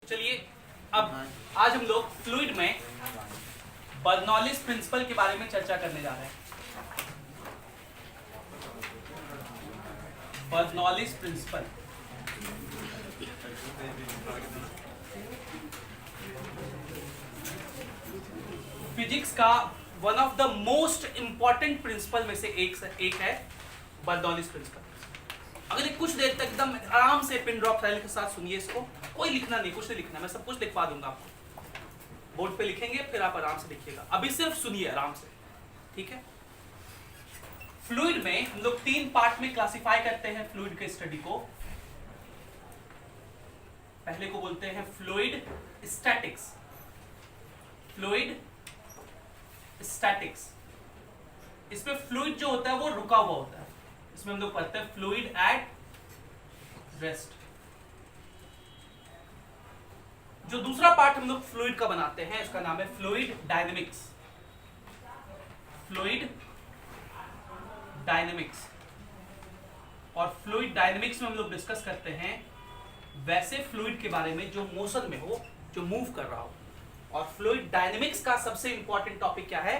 चलिए अब आज हम लोग फ्लूइड में बर्नौलीज प्रिंसिपल के बारे में चर्चा करने जा रहे हैं। बर्नौलीज प्रिंसिपल फिजिक्स का one of the most important principle में से एक है बर्नौलीज प्रिंसिपल। अगर कुछ देर तक एकदम आराम से पिन ड्रॉप स्टाइल के साथ सुनिए इसको, कोई लिखना नहीं, कुछ नहीं लिखना, मैं सब कुछ लिखवा दूंगा आपको, बोर्ड पे लिखेंगे फिर आप आराम से लिखिएगा। अभी सिर्फ सुनिए आराम से, ठीक है। फ्लूइड में हम लोग 3 पार्ट में क्लासिफाई करते हैं फ्लूइड के स्टडी को। पहले को बोलते हैं फ्लूइड स्टैटिक्स। फ्लूइड स्टैटिक्स, इसमें फ्लूइड जो होता है वो रुका हुआ होता है। इसमें हम लोग पढ़ते हैं फ्लूइड एट रेस्ट। जो दूसरा पार्ट हम लोग फ्लूइड का बनाते हैं उसका नाम है फ्लूइड डायनेमिक्स। फ्लूइड डायनेमिक्स, और फ्लूइड डायनेमिक्स में हम लोग डिस्कस करते हैं वैसे फ्लूइड के बारे में जो मोशन में हो, जो मूव कर रहा हो। और फ्लूइड डायनेमिक्स का सबसे इंपॉर्टेंट टॉपिक क्या है?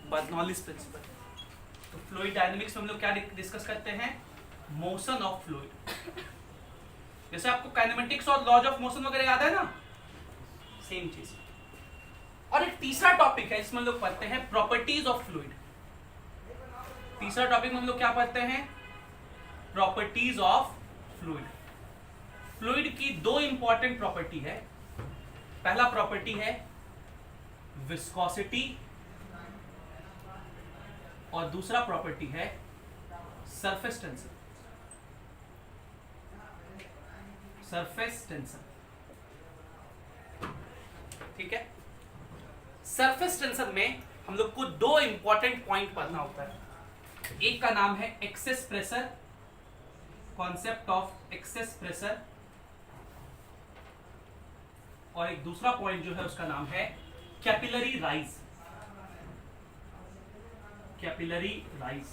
Bernoulli's principle. तो फ्लूइड डायनेमिक्स में हम लोग क्या डिस्कस करते हैं? Motion of fluid. जैसे आपको काइनेमेटिक्स और लॉज ऑफ मोशन वगैरह याद है ना, सेम चीज। और एक तीसरा टॉपिक है इसमें हम लोग पढ़ते हैं प्रॉपर्टीज ऑफ फ्लूइड। तीसरा टॉपिक में हम लोग क्या पढ़ते हैं? Properties of fluid. फ्लूइड की 2 इंपॉर्टेंट प्रॉपर्टी है। पहला प्रॉपर्टी है विस्कोसिटी और दूसरा प्रॉपर्टी है सरफेस टेंशन। सरफेस टेंशन, ठीक है। सरफेस टेंशन में हम लोग को 2 इंपॉर्टेंट पॉइंट पढ़ना होता है। एक का नाम है excess pressure, concept of excess pressure, और एक दूसरा पॉइंट जो है उसका नाम है कैपिलरी राइज। कैपिलरी राइज,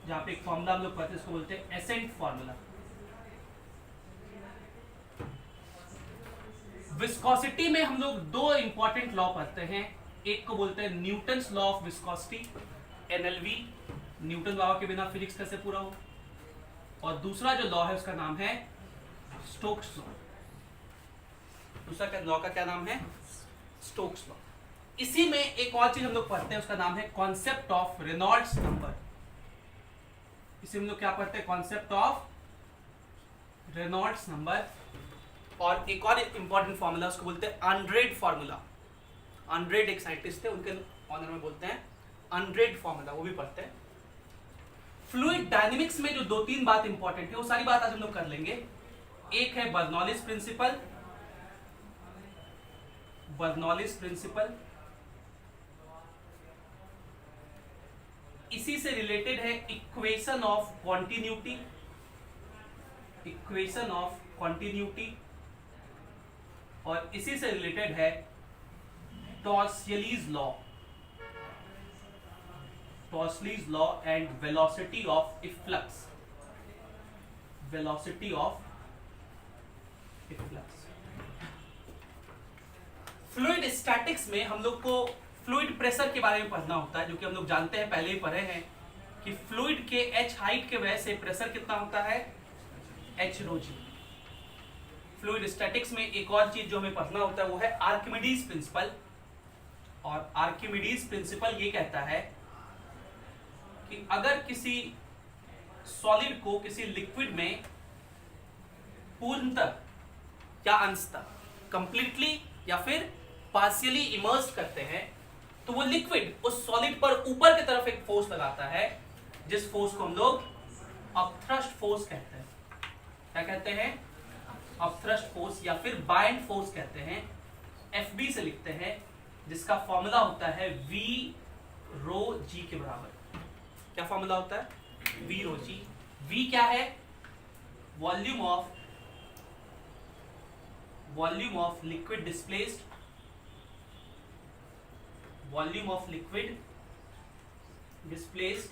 जहां पे एक फॉर्मूला हम लोग पढ़ते हैं इसको बोलते हैं एसेंट फॉर्मूला। विस्कोसिटी में हम लोग 2 इंपॉर्टेंट लॉ पढ़ते हैं। एक को बोलते हैं Newton's law of viscosity, NLV, Newton law के बिना फिजिक्स कैसे पूरा हो। और दूसरा जो लॉ है उसका नाम है स्टोक्स लॉ। दूसरा लॉ का क्या नाम है? Stokes law. इसी में एक और चीज हम लोग पढ़ते हैं उसका नाम है कॉन्सेप्ट ऑफ रेनॉल्ड्स नंबर। इसी में हम लोग क्या पढ़ते हैं? Concept of Reynolds number. और एक और इंपॉर्टेंट फॉर्मूला उसको बोलते हैं अनड्रेड फॉर्मूला। अनड्रेड एक साइंटिस्ट थे, उनके ऑनर में बोलते हैं अनड्रेड फॉर्मूला, वो भी पढ़ते हैं। फ्लूइड डायनेमिक्स में जो 2-3 बात इंपॉर्टेंट है वो सारी बात आज हम लोग कर लेंगे। एक है बर्नौलीज प्रिंसिपल। बर्नौलीज प्रिंसिपल इसी से रिलेटेड है equation of continuity. Equation of continuity, और इसी से रिलेटेड है Torricelli's law. Torricelli's law and velocity of efflux. Velocity of efflux. Fluid statics में हम लोग को फ्लूइड प्रेशर के बारे में पढ़ना होता है, जो कि हम लोग जानते हैं, पहले ही पढ़े हैं कि फ्लूइड के h हाइट के वजह से प्रेशर कितना होता है? h रो जी। फ्लूइड स्टैटिक्स में एक और चीज जो हमें पढ़ना होता है वो है आर्किमिडीज प्रिंसिपल। और आर्किमिडीज प्रिंसिपल ये कहता है कि अगर किसी सॉलिड को किसी लिक्विड में पूर्णतः या अंशतः, कंप्लीटली या फिर पार्शियली इमर्स्ड करते हैं, तो वो लिक्विड उस सॉलिड पर ऊपर की तरफ एक फोर्स लगाता है, जिस फोर्स को हम लोग अपथ्रस्ट फोर्स कहते हैं। क्या कहते हैं? अपथ्रस्ट फोर्स, या फिर बाइंड फोर्स कहते हैं। FB से लिखते हैं, जिसका फॉर्मूला होता है V रो G के बराबर। क्या फॉर्मूला होता है? V रो G। V क्या है? Volume of liquid displaced. Volume of liquid displaced.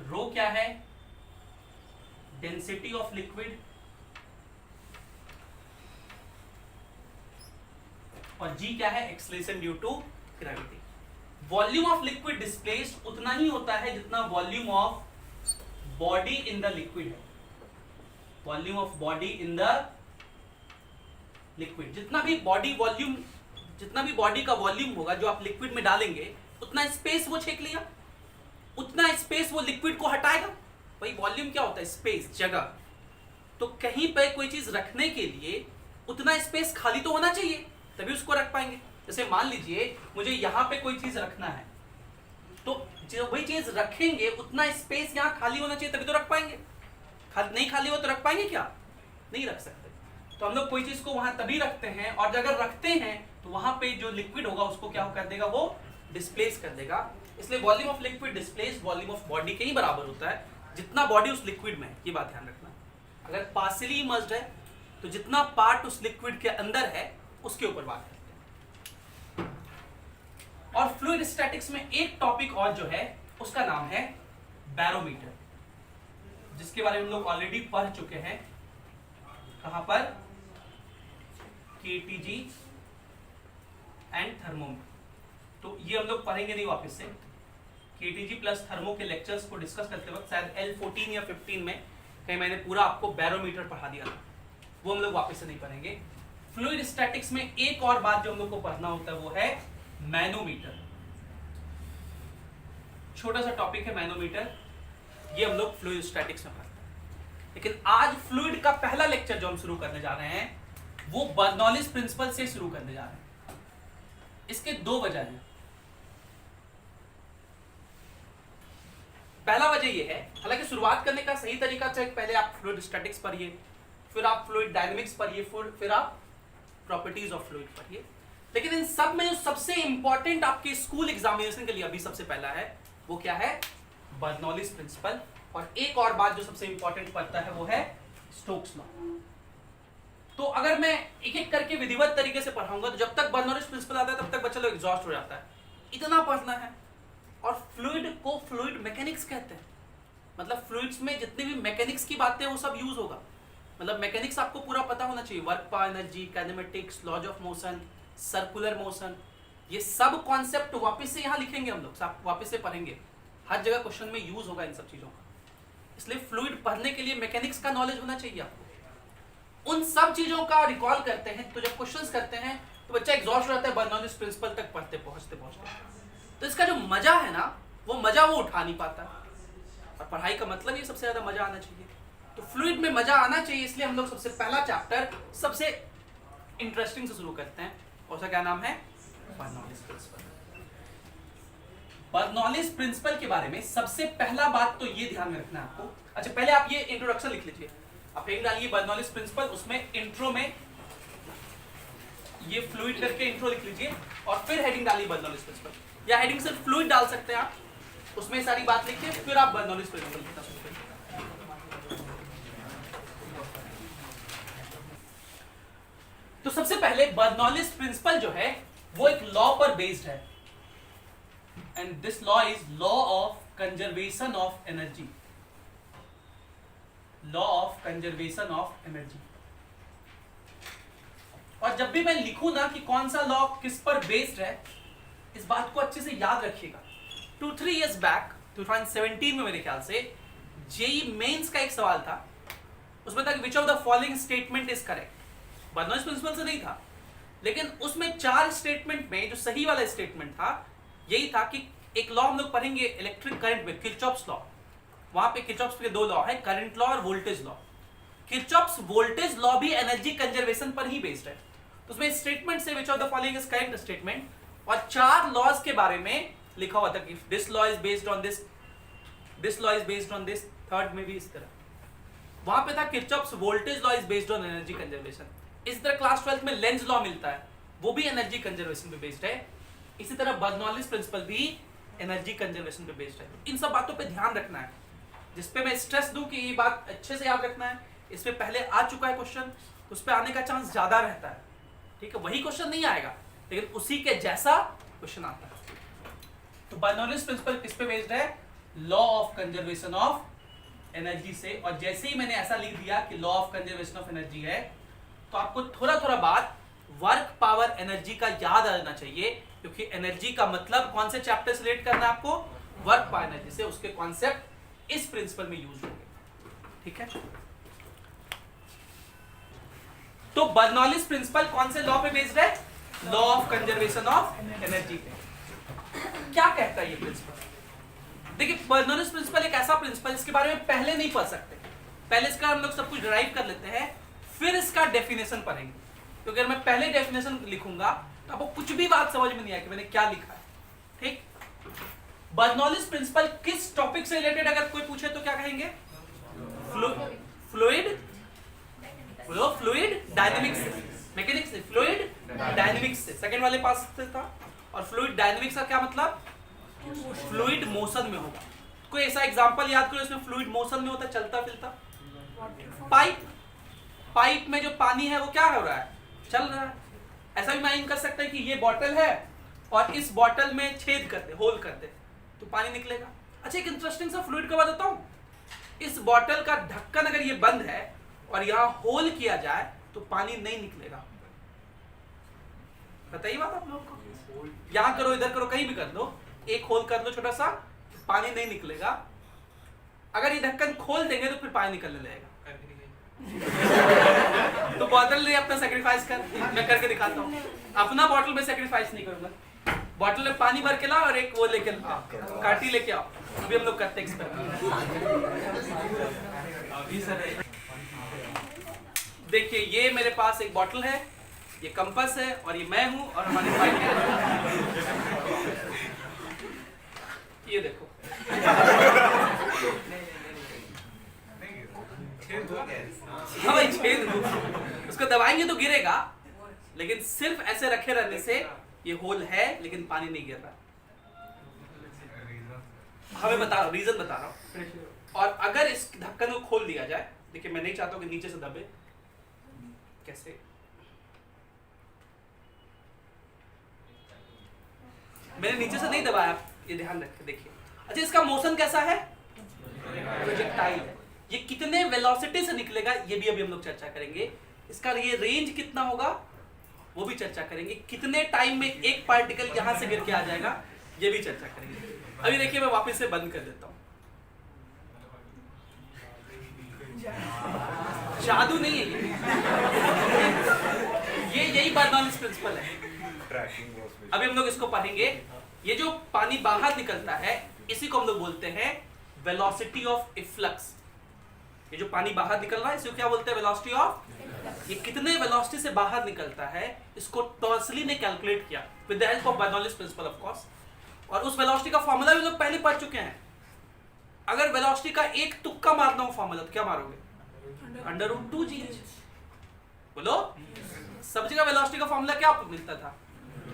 Rho क्या है? Density of liquid. और g क्या है, acceleration due to gravity. Volume of liquid displaced उतना ही होता है जितना volume of body in the liquid है। Volume of body in the liquid, जितना भी बॉडी वॉल्यूम, जितना भी बॉडी का वॉल्यूम होगा जो आप लिक्विड में डालेंगे, उतना स्पेस वो छेक लिया, उतना स्पेस वो लिक्विड को हटाएगा। भाई वॉल्यूम क्या होता है, स्पेस, जगह। तो कहीं पे कोई चीज रखने के लिए उतना स्पेस खाली तो होना चाहिए, तभी उसको रख पाएंगे। जैसे मान लीजिए मुझे यहाँ पे कोई चीज रखना है, तो जो वही चीज रखेंगे उतना स्पेस यहाँ खाली होना चाहिए, तभी तो रख पाएंगे। नहीं खाली हो तो रख पाएंगे क्या, नहीं रख सकते। तो हम लोग कोई चीज को वहां तभी रखते हैं, और अगर रखते हैं तो वहां पे जो लिक्विड होगा उसको क्या कर देगा, वो डिस्प्लेस कर देगा। इसलिए volume of liquid displace volume of body के ही बराबर होता है, जितना बॉडी उस लिक्विड में है। ये बात ध्यान रखना। अगर पार्शियली इमर्ज्ड है तो जितना पार्ट उस लिक्विड के अंदर है उसके ऊपर बात करते हैं। और फ्लूइड स्टैटिक्स में एक टॉपिक और जो है उसका नाम है बैरोमीटर, जिसके बारे में हम लोग ऑलरेडी पढ़ चुके हैं। कहां पर, केटीजी एंड थर्मोमीटर। तो ये हम लोग पढ़ेंगे नहीं वापस से। केटीजी प्लस थर्मो के लेक्चर्स को डिस्कस करते वक्त शायद L14 या 15 में कहीं मैंने पूरा आपको बैरोमीटर पढ़ा दिया था, वो हम लोग वापस से नहीं पढ़ेंगे। फ्लूइड स्टैटिक्स में एक और बात जो हम लोग को पढ़ना होता है वो है मैनोमीटर। छोटा सा टॉपिक है मैनोमीटर, ये हम लोग फ्लूइड स्टैटिक्स में पढ़ते हैं। लेकिन आज फ्लूइड का पहला लेक्चर जो हम शुरू करने जा रहे हैं वो बर्नौलिस प्रिंसिपल से शुरू करने जा रहे हैं। इसके दो वजह हैं। पहला वजह ये है, हालांकि शुरुआत करने का सही तरीका है पहले आप फ्लूइड स्टैटिक्स पढ़िए, फिर आप फ्लूइड डायनेमिक्स पढ़िए, फिर आप प्रॉपर्टीज ऑफ फ्लूइड पढ़िए। लेकिन इन सब में जो सबसे इंपॉर्टेंट आपके स्कूल एग्जामिनेशन के लिए अभी सबसे पहला है वो क्या है, बर्नौलिस प्रिंसिपल। और एक और बात जो सबसे इंपॉर्टेंट पड़ता है वो है स्टोक्स लॉ। तो अगर मैं एक एक करके विधिवत तरीके से पढ़ाऊंगा तो जब तक बर्नौलिस प्रिंसिपल आता है तब तक बच्चा लोग एग्जॉस्ट हो जाता है, इतना पढ़ना है। और फ्लूइड को फ्लूइड मैकेनिक्स कहते हैं, मतलब फ्लूइड्स में जितनी भी मैकेनिक्स की बातें वो सब यूज होगा। मतलब मैकेनिक्स आपको पूरा पता होना चाहिए, वर्क पर energy, kinematics, laws of motion, circular motion, ये सब कॉन्सेप्ट वापस से यहाँ लिखेंगे हम लोग, वापस से पढ़ेंगे, हर जगह क्वेश्चन में यूज होगा इन सब चीजों का। इसलिए फ्लूइड पढ़ने के लिए मैकेनिक्स का नॉलेज होना चाहिए आपको। उन सब चीजों का रिकॉल करते हैं तो जब क्वेश्चंस करते हैं तो बच्चा एग्जॉस्ट हो जाता है बर्नौलिस प्रिंसिपल तक पढ़ते पहुंचते। तो इसका जो मजा है ना, वो मजा वो उठा नहीं पाता। और पढ़ाई का मतलब ये सबसे ज्यादा मजा आना चाहिए। तो फ्लूइड में मजा आना चाहिए, इसलिए हम लोग सबसे पहला चैप्टर सबसे इंटरेस्टिंग से शुरू करते हैं। और उसका क्या नाम है, बर्नौलिस प्रिंसिपल। बर्नौलिस प्रिंसिपल के बारे में सबसे पहला बात तो ये ध्यान में रखना है आपको। अच्छा पहले आप ये इंट्रोडक्शन लिख लीजिए, आप हेडिंग डालिए बर्नौलिस प्रिंसिपल, उसमें इंट्रो में ये फ्लूइड करके इंट्रो लिख लीजिए और फिर हेडिंग डालिए बर्नौलिस प्रिंसिपल, या हेडिंग सिर्फ फ्लूइड डाल सकते हैं आप, उसमें सारी बात लिखिए, फिर आप बर्नौलिस प्रिंसिपल लिखना शुरू करिए। तो सबसे पहले बर्नौलिस प्रिंसिपल जो है वो एक लॉ पर बेस्ड है, and this law is law of conservation of energy. Law of conservation of energy. और जब भी मैं लिखूं ना कि कौन सा लॉ किस पर बेस्ड है, इस बात को अच्छे से याद रखिएगा। 2-3 years बैक 2017 में मेरे ख्याल से जेई मेंस का एक सवाल था, उसमें था कि which of the following statement is correct. Bernoulli's principle से नहीं था, लेकिन उसमें 4 स्टेटमेंट में जो सही वाला स्टेटमेंट था यही था कि एक लॉ हम लोग पढ़ेंगे इलेक्ट्रिक करंट में, किरचॉफ्स लॉ। वहां पे किरचॉफ्स के 2 लॉ है, करंट लॉ और voltage law. Kirchhoff's voltage law भी एनर्जी कंजर्वेशन पर ही बेस्ड है। तो उसमें स्टेटमेंट से विच of the following is correct statement, और 4 लॉज के बारे में लिखा हुआ था कि this law is based on this, this law is based on this, third में भी इस तरह। वहां पे था Kirchhoff's voltage law is based on energy conservation. इस तरह क्लास 12 में लेंज लॉ मिलता है, वो भी एनर्जी कंजर्वेशन पे बेस्ड है। इसी तरह बर्नौलिस प्रिंसिपल भी एनर्जी कंजर्वेशन पे बेस्ड है। इन सब बातों पे ध्यान रखना है, जिस पे मैं स्ट्रेस दूं कि ये बात अच्छे से याद रखना है। इस पे पहले आ चुका है क्वेश्चन, उस पे आने का चांस ज्यादा रहता है, ठीक है। वही क्वेश्चन नहीं आएगा लेकिन उसी के जैसा क्वेश्चन आता है। तो बर्नौलिस प्रिंसिपल किस पे बेस्ड है, law of conservation of energy से। और जैसे ही मैंने ऐसा लिख दिया कि law of conservation of energy है, तो आपको थोड़ा थोड़ा बात वर्क पावर एनर्जी का याद आ जाना चाहिए, क्योंकि एनर्जी का मतलब कौन से चैप्टर से रिलेट करना है आपको, वर्क पावर एनर्जी से। उसके कॉन्सेप्ट इस प्रिंसिपल में यूज होंगे, ठीक है। तो बर्नौलीज प्रिंसिपल कौन से लॉ पे बेस्ड है, law of conservation of energy पे। क्या कहता है ये प्रिंसिपल? देखिए बर्नौलीज प्रिंसिपल एक ऐसा प्रिंसिपल इसके बारे में पहले नहीं पढ़ सकते, पहले इसका हम लोग सब कुछ डिराइव कर लेते हैं, फिर इसका डेफिनेशन पढ़ेंगे। क्योंकि अगर मैं पहले डेफिनेशन लिखूंगा तो आपको कुछ भी बात समझ में नहीं आएगी मैंने क्या लिखा है, ठीक। बर्नौलीज प्रिंसिपल किस टॉपिक से रिलेटेड अगर कोई पूछे तो क्या कहेंगे, फ्लूइड डायनेमिक्स, मैकेनिक्स से, फ्लूइड डायनेमिक्स से, सेकंड वाले पास से था। और फ्लूइड डायनेमिक्स का क्या मतलब, फ्लूइड मोशन में होगा। कोई ऐसा एग्जांपल याद करो इसमें फ्लूइड मोशन में होता है, चलता फिरता। पाइप में जो पानी है वो क्या हो रहा है, चल रहा है। ऐसा भी इमेजिन कर सकते हैं कि ये बॉटल है और इस बॉटल में छेद करते, होल करते, तो पानी निकलेगा। अच्छा एक इंटरेस्टिंग सा फ्लूइड का बात बताऊं, इस बॉटल का ढक्कन अगर ये बंद है और यहां होल किया जाए तो पानी नहीं निकलेगा। बताइए बात आप लोगों को, यहां करो इधर करो कहीं भी कर दो, एक होल कर दो छोटा सा, पानी नहीं निकलेगा। अगर ये ढक्कन खोल देंगे तो फिर पानी निकलने लगेगा। तो बॉटल ले अपना सेक्रीफाइस कर, मैं करके दिखाता हूँ। अपना बॉटल में सेक्रीफाइस नहीं करूंगा, बॉटल में पानी भर के लाओ और एक वो लेके काटी लेके आओ। अभी हम लोग करते एक्सपेरिमेंट। देखिए ये मेरे पास एक बॉटल है, ये कंपास है और ये मैं हूं और हमारे भाई ये देखो हाँ भाई छेद उसको दबाएंगे तो गिरेगा, लेकिन सिर्फ ऐसे रखे रहने से ये होल है लेकिन पानी नहीं गिर रहा। हमें बता रहा हूँ, रीजन बता रहा हूँ। और अगर इस ढक्कन को खोल दिया जाए, देखिए मैं नहीं चाहता हूँ कि नीचे से दबे, कैसे मैंने नीचे से नहीं दबाया, ये ध्यान रखें। देखिए अच्छा इसका मोशन कैसा है, प्रोजेक्टाइल है। ये कितने वेलोसिटी से निकलेगा ये भी अभी हम लोग चर्चा करेंगे। इसका ये रेंज कितना होगा वो भी चर्चा करेंगे। कितने टाइम में एक पार्टिकल यहां से गिर के आ जाएगा ये भी चर्चा करेंगे। अभी देखिए मैं वापस से बंद कर देता हूं। जादू नहीं है ये यही बर्नौलीज प्रिंसिपल है। अभी हम लोग इसको पढ़ेंगे। ये जो पानी बाहर निकलता है इसी को हम लोग बोलते हैं वेलोसिटी ऑफ इफ्लक्स। ये जो पानी बाहर निकल रहा है इसको क्या बोलते हैं, वेलोसिटी ऑफ। ये कितने वेलोसिटी से बाहर निकलता है इसको टॉर्सली ने कैलकुलेट किया with the help of Bernoulli's principle of course. और उस वेलोसिटी का फार्मूला भी लोग पहले पढ़ चुके हैं। अगर वेलोसिटी का एक तुक्का मारना हो फार्मूला तो क्या मारोगे, √2gh। बोलो सब जगह वेलोसिटी का फार्मूला क्या मिलता था,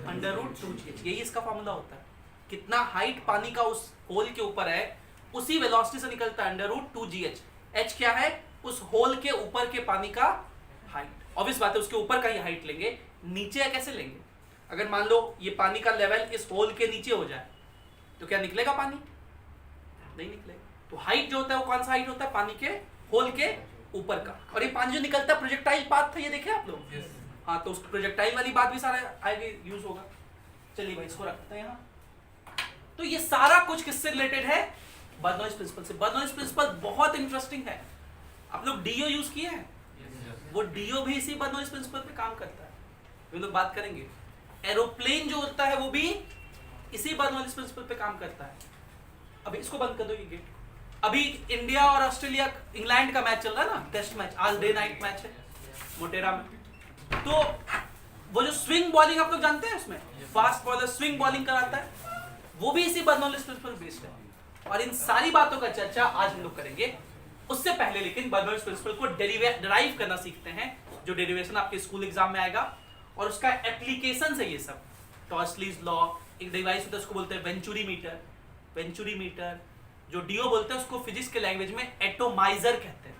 √2gh। यही इसका फार्मूला होता है। कितना हाइट पानी का उस होल के ऊपर है उसी वेलोसिटी से निकलता है √2gh। h क्या है, उस होल के ऊपर के पानी का हाइट। ऑब्वियस बात है उसके ऊपर का ही हाइट लेंगे, नीचे कैसे लेंगे। अगर मान लो ये पानी का लेवल इस होल के नीचे हो जाए तो क्या निकलेगा पानी, नहीं निकलेगा। तो हाइट जो होता है वो कौन सा हाइट होता है, पानी के होल के ऊपर का। और ये पानी जो निकलता है प्रोजेक्टाइल पाथ था, ये देखे आप लोग। हाँ तो उस प्रोजेक्टाइल वाली बात भी सारा आगे यूज होगा। चलिए भाई इसको रखते हैं यहाँ। तो ये सारा कुछ किससे रिलेटेड है, बर्नौलीज प्रिंसिपल से। बर्नौलीज प्रिंसिपल बहुत इंटरेस्टिंग है। आप लोग डीओ यूज किए हैं, वो डीओ भी इसी बर्नौलीज प्रिंसिपल पे काम करता है, हम लोग बात करेंगे। एरोप्लेन जो होता है वो भी इसी बर्नौलीज प्रिंसिपल पे काम करता है। अभी इसको बंद कर दो ये गेट। अभी इंडिया और ऑस्ट्रेलिया इंग्लैंड का मैच चल रहा है ना, टेस्ट मैच, आज डे नाइट मैच है मोटेरा में। तो वो जो स्विंग बॉलिंग आप लोग जानते हैं, उसमें फास्ट बॉलर स्विंग बॉलिंग कराता है, वो भी इसी बर्नौलीज प्रिंसिपल बेस्ड है। और इन सारी बातों का चर्चा आज हम लोग करेंगे। उससे पहले लेकिन बर्नौलीज प्रिंसिपल को डिराइव करना सीखते हैं, जो डेरिवेशन आपके स्कूल एग्जाम में आएगा और उसका एप्लीकेशन है ये सब। टॉर्सलीज लॉ, एक डिवाइस होता है उसको बोलते हैं वेंचुरी मीटर। वेंचुरी मीटर जो डीओ बोलते हैं उसको फिजिक्स के लैंग्वेज में एटोमाइजर कहते हैं।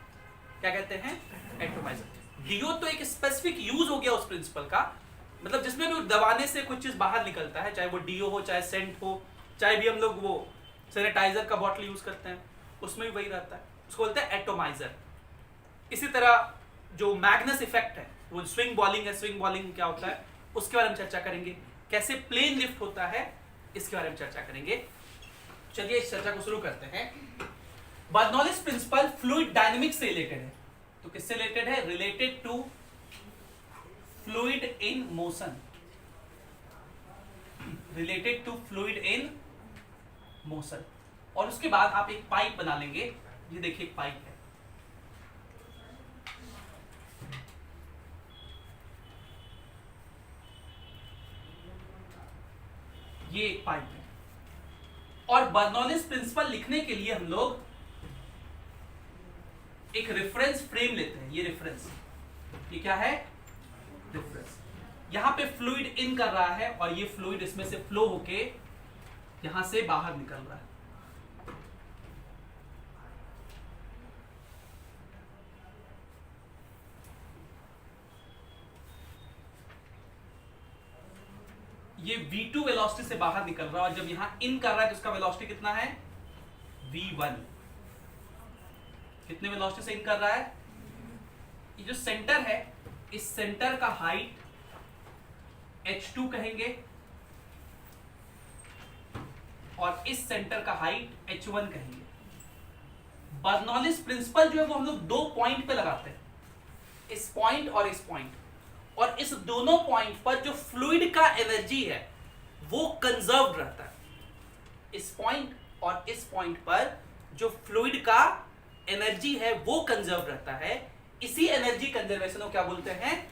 क्या कहते हैं, एटोमाइजर। डीओ तो एक स्पेसिफिक यूज हो गया उस प्रिंसिपल का, मतलब जिसमें भी दबाने से कुछ चीज बाहर निकलता है, चाहे वो डीओ हो, चाहे सेंट हो, चाहे भी हम लोग वो सैनिटाइजर का बॉटल यूज करते हैं उसमें भी वही रहता है, उसको बोलते हैं एटोमाइजर। इसी तरह जो मैग्नस इफेक्ट है, वो स्विंग बॉलिंग है, स्विंग बॉलिंग क्या होता है उसके बारे में चर्चा करेंगे, कैसे प्लेन लिफ्ट होता है इसके बारे में चर्चा करेंगे। चलिए इस चर्चा को शुरू करते हैं। बर्नौलीज प्रिंसिपल फ्लूइड डायनेमिक्स से रिलेटेड है, तो किससे रिलेटेड है? Related to fluid in motion, related to fluid in motion. और उसके बाद आप एक पाइप बना लेंगे, ये देखिए एक पाइप है, ये एक पाइप है। और बर्नौलीज प्रिंसिपल लिखने के लिए हम लोग एक रेफरेंस फ्रेम लेते हैं, ये रेफरेंस, ये क्या है? रेफरेंस। यहां पे फ्लूइड इन कर रहा है और ये फ्लूइड इसमें से फ्लो होके यहां से बाहर निकल रहा है। ये v2 वेलोसिटी से बाहर निकल रहा है और जब यहां इन कर रहा है तो इसका वेलोसिटी कितना है? v1। कितने वेलोसिटी से इन कर रहा है? ये जो सेंटर है, इस सेंटर का हाइट h2 कहेंगे और इस सेंटर का हाइट h1 कहेंगे। बर्नौलीज प्रिंसिपल जो है वो हम लोग दो पॉइंट पे लगाते हैं, इस पॉइंट और इस पॉइंट, और इस दोनों पॉइंट पर जो फ्लूइड का एनर्जी है वो कंजर्व रहता है। इस पॉइंट और इस पॉइंट पर जो फ्लूइड का एनर्जी है वो कंजर्व रहता है। इसी एनर्जी कंजर्वेशन को क्या बोलते हैं?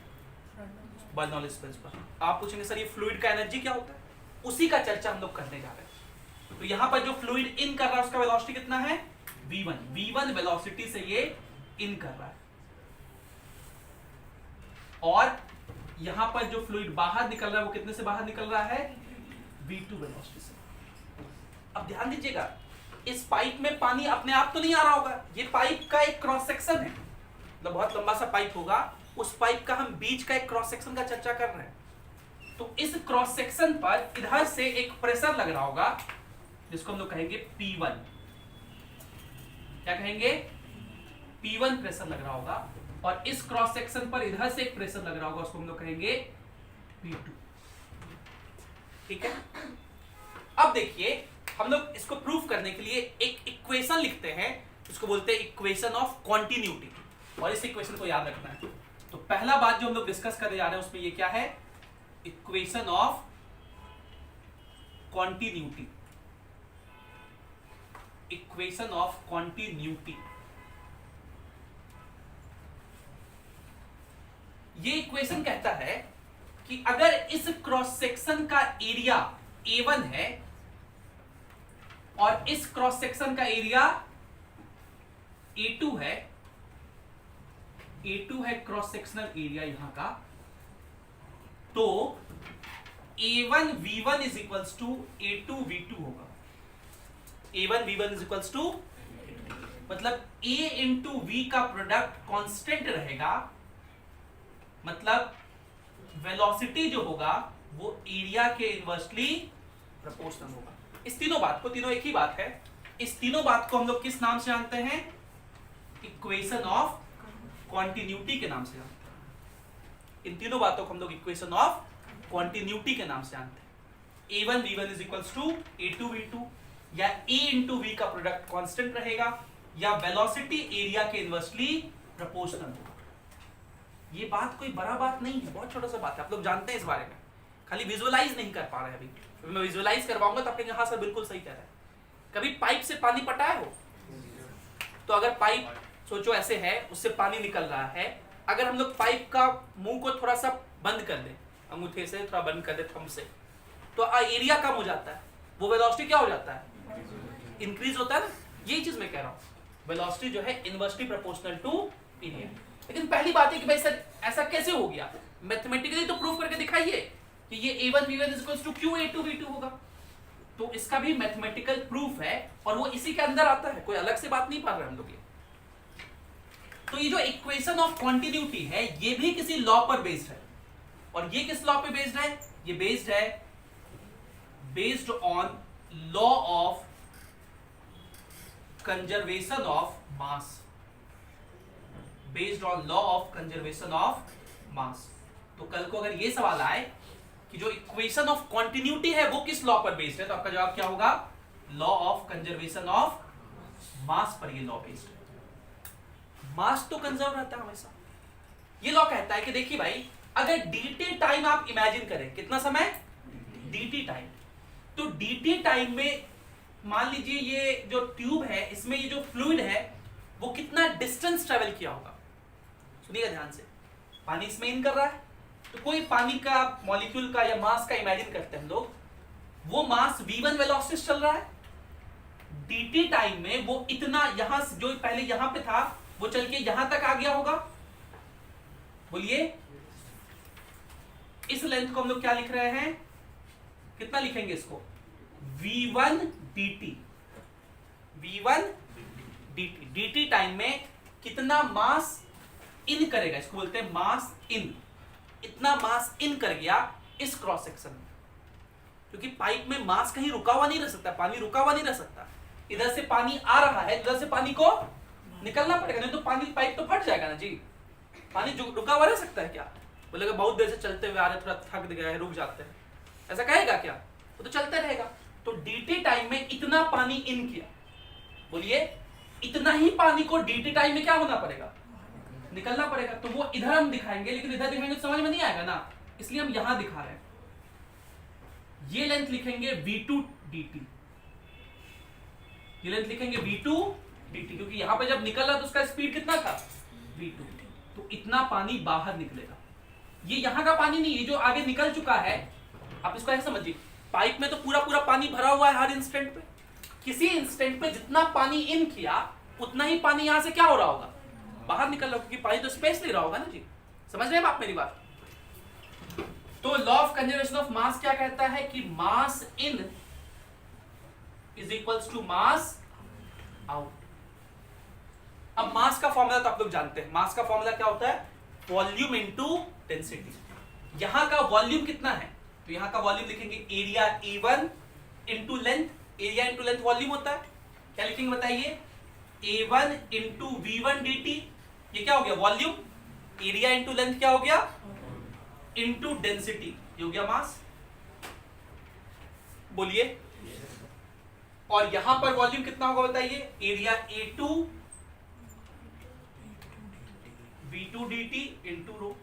Bernoulli's principle. आप पूछेंगे सर ये फ्लूइड का एनर्जी क्या होता है? उसी का चर्चा हम लोग करने जा रहे हैं। तो यहां पर जो फ्लूइड इन कर रहा है उसका वेलोसिटी कितना है? v1। v1 वेलोसिटी से ये इन कर रहा है और यहां पर जो फ्लूइड बाहर निकल रहा है वो कितने से बाहर निकल रहा है? v2 वेलोसिटी से। अब ध्यान दीजिएगा, इस पाइप में पानी अपने आप तो नहीं आ रहा होगा, ये पाइप का एक क्रॉस सेक्शन है, मतलब बहुत लंबा सा पाइप होगा, उस पाइप का हम बीच का एक क्रॉस सेक्शन का चर्चा कर रहे हैं। तो इस क्रॉस सेक्शन पर इधर से एक प्रेशर लग रहा होगा जिसको हम लोग कहेंगे P1। क्या कहेंगे? P1 प्रेशर लग रहा होगा और इस क्रॉस सेक्शन पर इधर से एक प्रेशर लग रहा होगा, उसको हम लोग कहेंगे P2। ठीक है। अब देखिए हम लोग इसको प्रूफ करने के लिए एक इक्वेशन लिखते हैं, इसको बोलते हैं इक्वेशन ऑफ कॉन्टिन्यूटी, और इस इक्वेशन को याद रखना है। तो पहला बात जो हम लोग डिस्कस करने जा रहे हैं उसमें ये क्या है? Equation of continuity. Equation of continuity, ये इक्वेशन कहता है कि अगर इस क्रॉस सेक्शन का एरिया A1 है और इस क्रॉस सेक्शन का एरिया A2 है, A2 है क्रॉस सेक्शनल एरिया यहां का, तो A1 V1 is equals to A2 V2 होगा। A1 V1 is equals to, मतलब A इंटू V का प्रोडक्ट कांस्टेंट रहेगा, मतलब वेलोसिटी जो होगा वो एरिया के इनवर्सली प्रोपोर्शनल होगा। इस तीनों बात को, तीनों एक ही बात है, इस तीनों बात को हम लोग किस नाम से जानते हैं? इक्वेशन ऑफ कॉन्टिन्यूटी के नाम से जानते हैं। इन तीनों बातों को हम लोग इक्वेशन ऑफ कॉन्टिन्यूटी के नाम से जानते हैं। A1 V1 is equals to A2 V2, या A इंटू V का प्रोडक्ट कांस्टेंट रहेगा, या वेलोसिटी एरिया के इनवर्सली प्रोपोर्शनल होगा। ये बात कोई बड़ा बात नहीं है, बहुत छोटा सा बात है, आप लोग जानते हैं इस बारे में, खाली विजुअलाइज नहीं कर पा रहे हैं अभी। मैं विजुअलाइज करवाऊंगा तो आपने हाँ सर बिल्कुल सही कह रहे हैं। कभी पाइप से पानी पटाया हो? तो अगर पाइप सोचो ऐसे है, उससे पानी निकल रहा है, अगर हम लोग पाइप का मुंह को थोड़ा सा बंद कर दें, अंगूठे से थोड़ा बंद कर दे, थंब से, तो एरिया कम हो जाता है, वो वेलोसिटी क्या हो जाता है? इंक्रीज होता है ना। यही चीज मैं कह रहा हूँ, वेलोसिटी जो है इनवर्सली प्रोपोर्शनल टू एरिया। लेकिन पहली बात है कि भाई सर ऐसा कैसे हो गया? मैथमेटिकली तो प्रूफ करके दिखाइए कि ये A1 V1 is equals to Q A2 V2 होगा। तो इसका भी मैथमेटिकल प्रूफ है और वो इसी के अंदर आता है, कोई अलग से बात नहीं पा रहे हम लोग ये। तो ये जो इक्वेशन ऑफ कॉन्टिन्यूटी है ये भी किसी लॉ पर बेस्ड है, और ये किस लॉ पे बेस्ड है? ये बेस्ड है based on law of conservation of mass, based on law of conservation of मास। तो कल को अगर ये सवाल आए कि जो इक्वेशन ऑफ कॉन्टिन्यूटी है वो किस लॉ पर बेस्ड है, तो आपका जवाब क्या होगा? लॉ ऑफ कंजर्वेशन ऑफ मास पर ये लॉ बेस्ड है। मास तो कंजर्व रहता है हमेशा। ये लॉ कहता है कि देखिए भाई, अगर dt टाइम आप इमेजिन करें, कितना समय? dt time. तो dt टाइम में मान लीजिए ये जो ट्यूब है, इसमें ये जो फ्लूइड है वो कितना डिस्टेंस ट्रेवल किया होगा। सुनिएगा ध्यान से, पानी इसमें इन कर रहा है, तो कोई पानी का मॉलिक्यूल का या मास का इमेजिन करते हैं हम लोग, वो मास v1 वेलोसिटी से चल रहा है। dt टाइम में वो इतना यहां से जो पहले यहां पे था वो चल के यहां तक आ गया होगा। बोलिए, इस लेंथ को हम लोग क्या लिख रहे हैं? कितना लिखेंगे इसको? v1 dt। v1 dt, dt time में कितना मास इन करेगा, इसको बोलते हैं मास इन। इतना मास इन कर गया इस क्रॉस सेक्शन में, क्योंकि पाइप में मास कहीं रुका हुआ नहीं रह सकता, पानी रुका हुआ नहीं रह सकता। इधर से पानी आ रहा है, इधर से पानी को निकलना पड़ेगा, नहीं तो पानी पाइप तो फट जाएगा ना जी। पानी रुका हुआ रह सकता है क्या? बोलेगा बहुत देर से चलते हुए आ रहे, थोड़ा थक गया है, रुक जाते हैं, ऐसा कहेगा क्या? वो तो चलते रहेगा। तो dt टाइम में इतना पानी इन किया, बोलिए इतना ही पानी को dt टाइम में क्या होना पड़ेगा? निकलना पड़ेगा। तो वो इधर हम दिखाएंगे, लेकिन इधर दिखाएंगे तो समझ में नहीं आएगा ना, इसलिए हम यहां दिखा रहे हैं। ये लेंथ लिखेंगे v2 dt, ये लेंथ लिखेंगे v2 dt, क्योंकि यहां पे जब निकल रहा तो उसका स्पीड कितना था? v2। तो इतना पानी बाहर निकलेगा। ये यहां का पानी नहीं, ये जो आगे निकल चुका है, आप इसको ऐसे समझिए, पाइप में तो पूरा पूरा पानी भरा हुआ है हर इंस्टेंट पे। किसी इंस्टेंट पे जितना पानी इन किया उतना ही पानी यहां से क्या हो रहा होगा? बाहर निकल रहा होगा, क्योंकि पानी तो स्पेस ले रहा होगा ना जी। समझ रहे हैं आप मेरी बात? तो law of conservation of mass क्या कहता है कि mass in is equals to mass out. अब मास का फॉर्मूला तो आप लोग जानते हैं, मास का फॉर्मूला क्या होता है? Volume into density. यहां का वॉल्यूम कितना है? तो यहां का वॉल्यूम लिखेंगे area A1 into length. Area into length volume होता है, क्या लिखेंगे बताइए? A1 into V1 dt। ये क्या हो गया? वॉल्यूम। एरिया इंटू लेंथ क्या हो गया? इंटू डेंसिटी, ये हो गया मास। बोलिए, और यहां पर वॉल्यूम कितना होगा बताइए? Area A2 V2 dt into rho.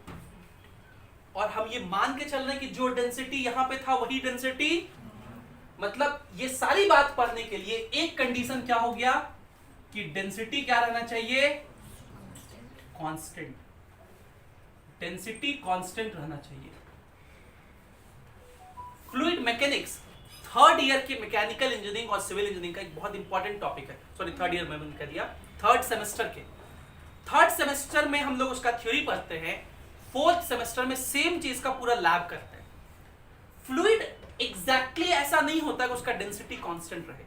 और हम ये मान के चल रहे हैं कि जो डेंसिटी यहां पे था वही डेंसिटी, मतलब ये सारी बात पढ़ने के लिए एक कंडीशन क्या हो गया कि डेंसिटी क्या रहना चाहिए? कांस्टेंट। डेंसिटी कांस्टेंट रहना चाहिए। फ्लूइड मैकेनिक्स थर्ड ईयर के मैकेनिकल इंजीनियरिंग और सिविल इंजीनियरिंग का एक बहुत इंपॉर्टेंट टॉपिक है। सॉरी, थर्ड ईयर में मैंने कह दिया, थर्ड सेमेस्टर के। थर्ड सेमेस्टर में हम लोग उसका थ्योरी पढ़ते हैं, फोर्थ सेमेस्टर में सेम चीज का पूरा लैब करते हैं। फ्लूइड एग्जैक्टली ऐसा नहीं होता कि उसका डेंसिटी कांस्टेंट रहे।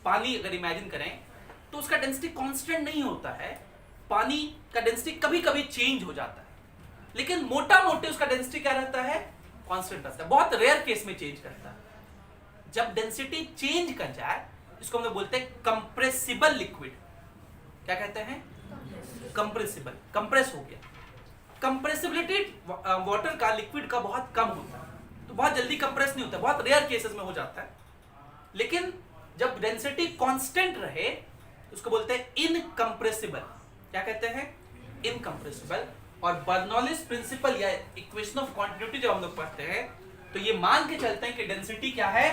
पानी अगर इमेजिन करें तो उसका डेंसिटी कांस्टेंट नहीं होता है। पानी का डेंसिटी कभी कभी चेंज हो जाता है, लेकिन मोटा मोटे उसका डेंसिटी क्या रहता है? कांस्टेंट रहता है। बहुत रेयर केस में चेंज करता है। जब डेंसिटी चेंज कर जाए, इसको हम लोग बोलते हैं कंप्रेसिबल लिक्विड। क्या कहते हैं? कंप्रेसिबल, कंप्रेस हो गया। कंप्रेसिबिलिटी वाटर का, लिक्विड का बहुत कम होता है, तो बहुत जल्दी कंप्रेस नहीं होता, बहुत रेयर केसेस में हो जाता है। लेकिन जब डेंसिटी कांस्टेंट रहे उसको बोलते हैं इनकंप्रेसिबल। क्या कहते हैं? इनकंप्रेसिबल। और बर्नौलिस प्रिंसिपल या इक्वेशन ऑफ क्वांटिटी जब हम लोग पढ़ते हैं तो ये मान के चलते हैं कि डेंसिटी क्या है?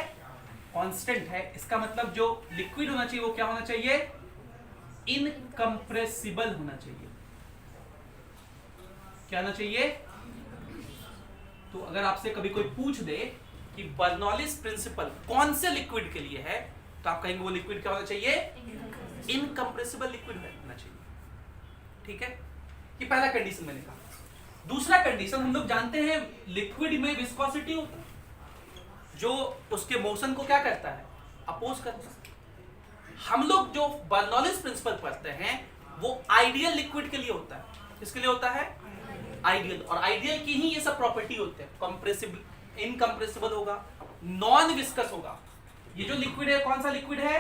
कांस्टेंट है। इसका मतलब जो लिक्विड होना चाहिए वो क्या होना चाहिए? इनकंप्रेसिबल होना चाहिए। क्या होना चाहिए? तो अगर आपसे कभी कोई पूछ दे कि बर्नौलिस प्रिंसिपल कौन से लिक्विड के लिए है, तो आप कहेंगे वो लिक्विड क्या होना चाहिए? इनकंप्रेसिबल लिक्विड होना चाहिए। ठीक है, ये पहला कंडीशन मैंने कहा। दूसरा कंडीशन, हम लोग जानते हैं लिक्विड में विस्कोसिटी होता है, जो उसके मोशन को क्या करता है? अपोज करता है। हम लोग जो बर्नौलिस प्रिंसिपल पढ़ते हैं वो आइडियल लिक्विड के लिए होता है। किसके लिए होता है? आइडियल। और आइडियल की ही ये सब प्रॉपर्टी होते हैं। कंप्रेसिबल, इनकंप्रेसिबल होगा, नॉन विस्कस होगा। ये जो लिक्विड है कौन सा लिक्विड है?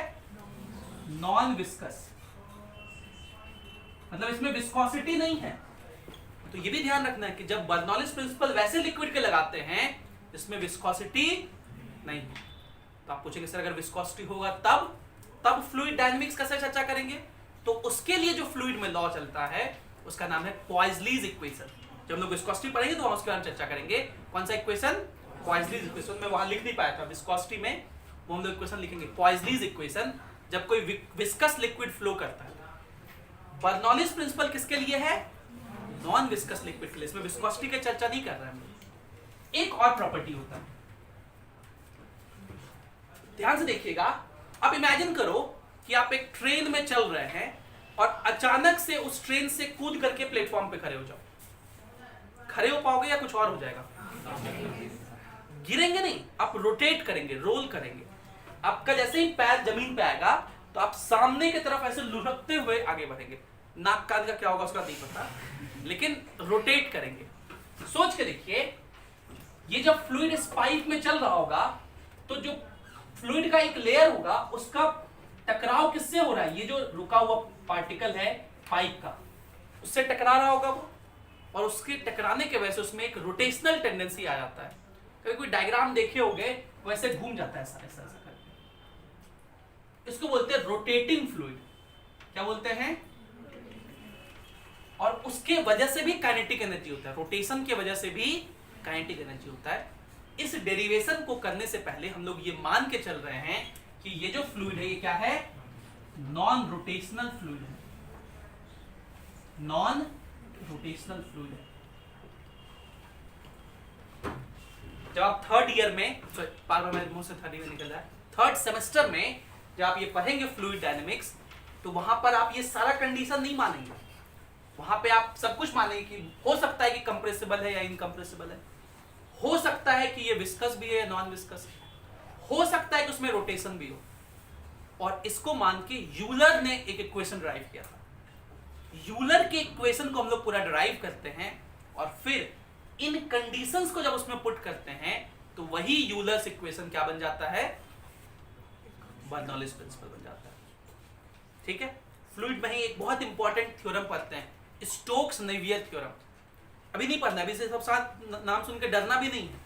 Non viscous. मतलब इसमें विस्कोसिटी नहीं है। तो ये भी ध्यान रखना है कि जब बर्नौलीज प्रिंसिपल वैसे लिक्विड के लगाते हैं जिसमें विस्कोसिटी नहीं है, तो आप पूछेंगे सर अगर विस्कोसिटी होगा तब फ्लूइड डायनामिक्स कैसे चर्चा करेंगे? तो उसके लिए जो फ्लूइड में लॉ चलता है उसका नाम है पॉइजलीज इक्वेशन। जब हम लोग विस्कोसिटी पढ़ेंगे तो हम उसके बारे में चर्चा करेंगे। कौन सा इक्वेशन? पॉइजलीज इक्वेशन। मैं वहां लिख नहीं पाया था विस्कोसिटी में, वो हम लोग इक्वेशन लिखेंगे पॉइजलीज इक्वेशन जब कोई विस्कस लिक्विड फ्लो करता है। बर्नौलीज प्रिंसिपल किसके लिए है? नॉन विस्कस लिक्विड के लिए। इसमें विस्कोसिटी की चर्चा नहीं कर रहे हैं हम लोग। एक और प्रॉपर्टी होता है, ध्यान से देखिएगा। अब इमेजिन करो कि आप एक ट्रेन में चल रहे हैं और अचानक से उस ट्रेन से कूद करके प्लेटफॉर्म पे खड़े हो जाओ। खड़े हो पाओगे या कुछ और हो जाएगा? गिरेंगे नहीं, आप रोटेट करेंगे, रोल करेंगे। आपका जैसे ही पैर जमीन पे आएगा तो आप सामने की तरफ ऐसे लुढ़कते हुए आगे बढ़ेंगे। नाक कान का क्या होगा उसका नहीं पता, लेकिन रोटेट करेंगे। सोच के देखिए, ये जब फ्लूइड इस पाइप में चल रहा होगा तो जो फ्लूइड का एक लेयर होगा उसका टकराव किससे हो रहा है? ये जो रुका हुआ पार्टिकल है पाइप का, उससे टकरा रहा होगा वो, और उसके टकराने के वजह से उसमें एक रोटेशनल टेंडेंसी आ जाता है। कभी कोई डायग्राम देखे होंगे वैसे घूम जाता है ऐसा ऐसा ऐसा करके। इसको बोलते हैं रोटेटिंग फ्लूइड। क्या बोलते हैं? और उसके वजह से भी काइनेटिक एनर्जी होता है, रोटेशन की वजह से भी काइनेटिक एनर्जी होता है। इस डेरिवेशन को करने से पहले हम लोग ये मान के चल रहे हैं कि ये जो फ्लूइड है ये क्या है? नॉन रोटेशनल फ्लूइड है। नॉन रोटेशनल फ्लूइड है। जब आप थर्ड ईयर में, बार बार मेरे मुंह से थर्ड ईयर निकल रहा है, थर्ड सेमेस्टर में जब आप ये पढ़ेंगे फ्लूइड डायनेमिक्स, तो वहां पर आप ये सारा कंडीशन नहीं मानेंगे। वहां पे आप सब कुछ मानेंगे कि हो सकता है कि कंप्रेसिबल है या इनकंप्रेसिबल है, हो सकता है कि ये विस्कस भी है या नॉन विस्कस, हो सकता है कि उसमें रोटेशन भी हो। और इसको मान के यूलर ने एक इक्वेशन ड्राइव किया था। यूलर के इक्वेशन को हम लोग पूरा ड्राइव करते हैं और फिर इन कंडीशंस को जब उसमें पुट करते हैं तो वही यूलर्स इक्वेशन क्या बन जाता है? बर्नौलीज प्रिंसिपल बन जाता है। ठीक है? फ्लूइड में ही एक बहुत इंपॉर्टेंट थ्योरम पढ़ते हैं, स्टोक्स नेवियर थ्योरम। अभी नहीं पढ़ना, अभी से सब साथ नाम सुन के डरना भी नहीं है।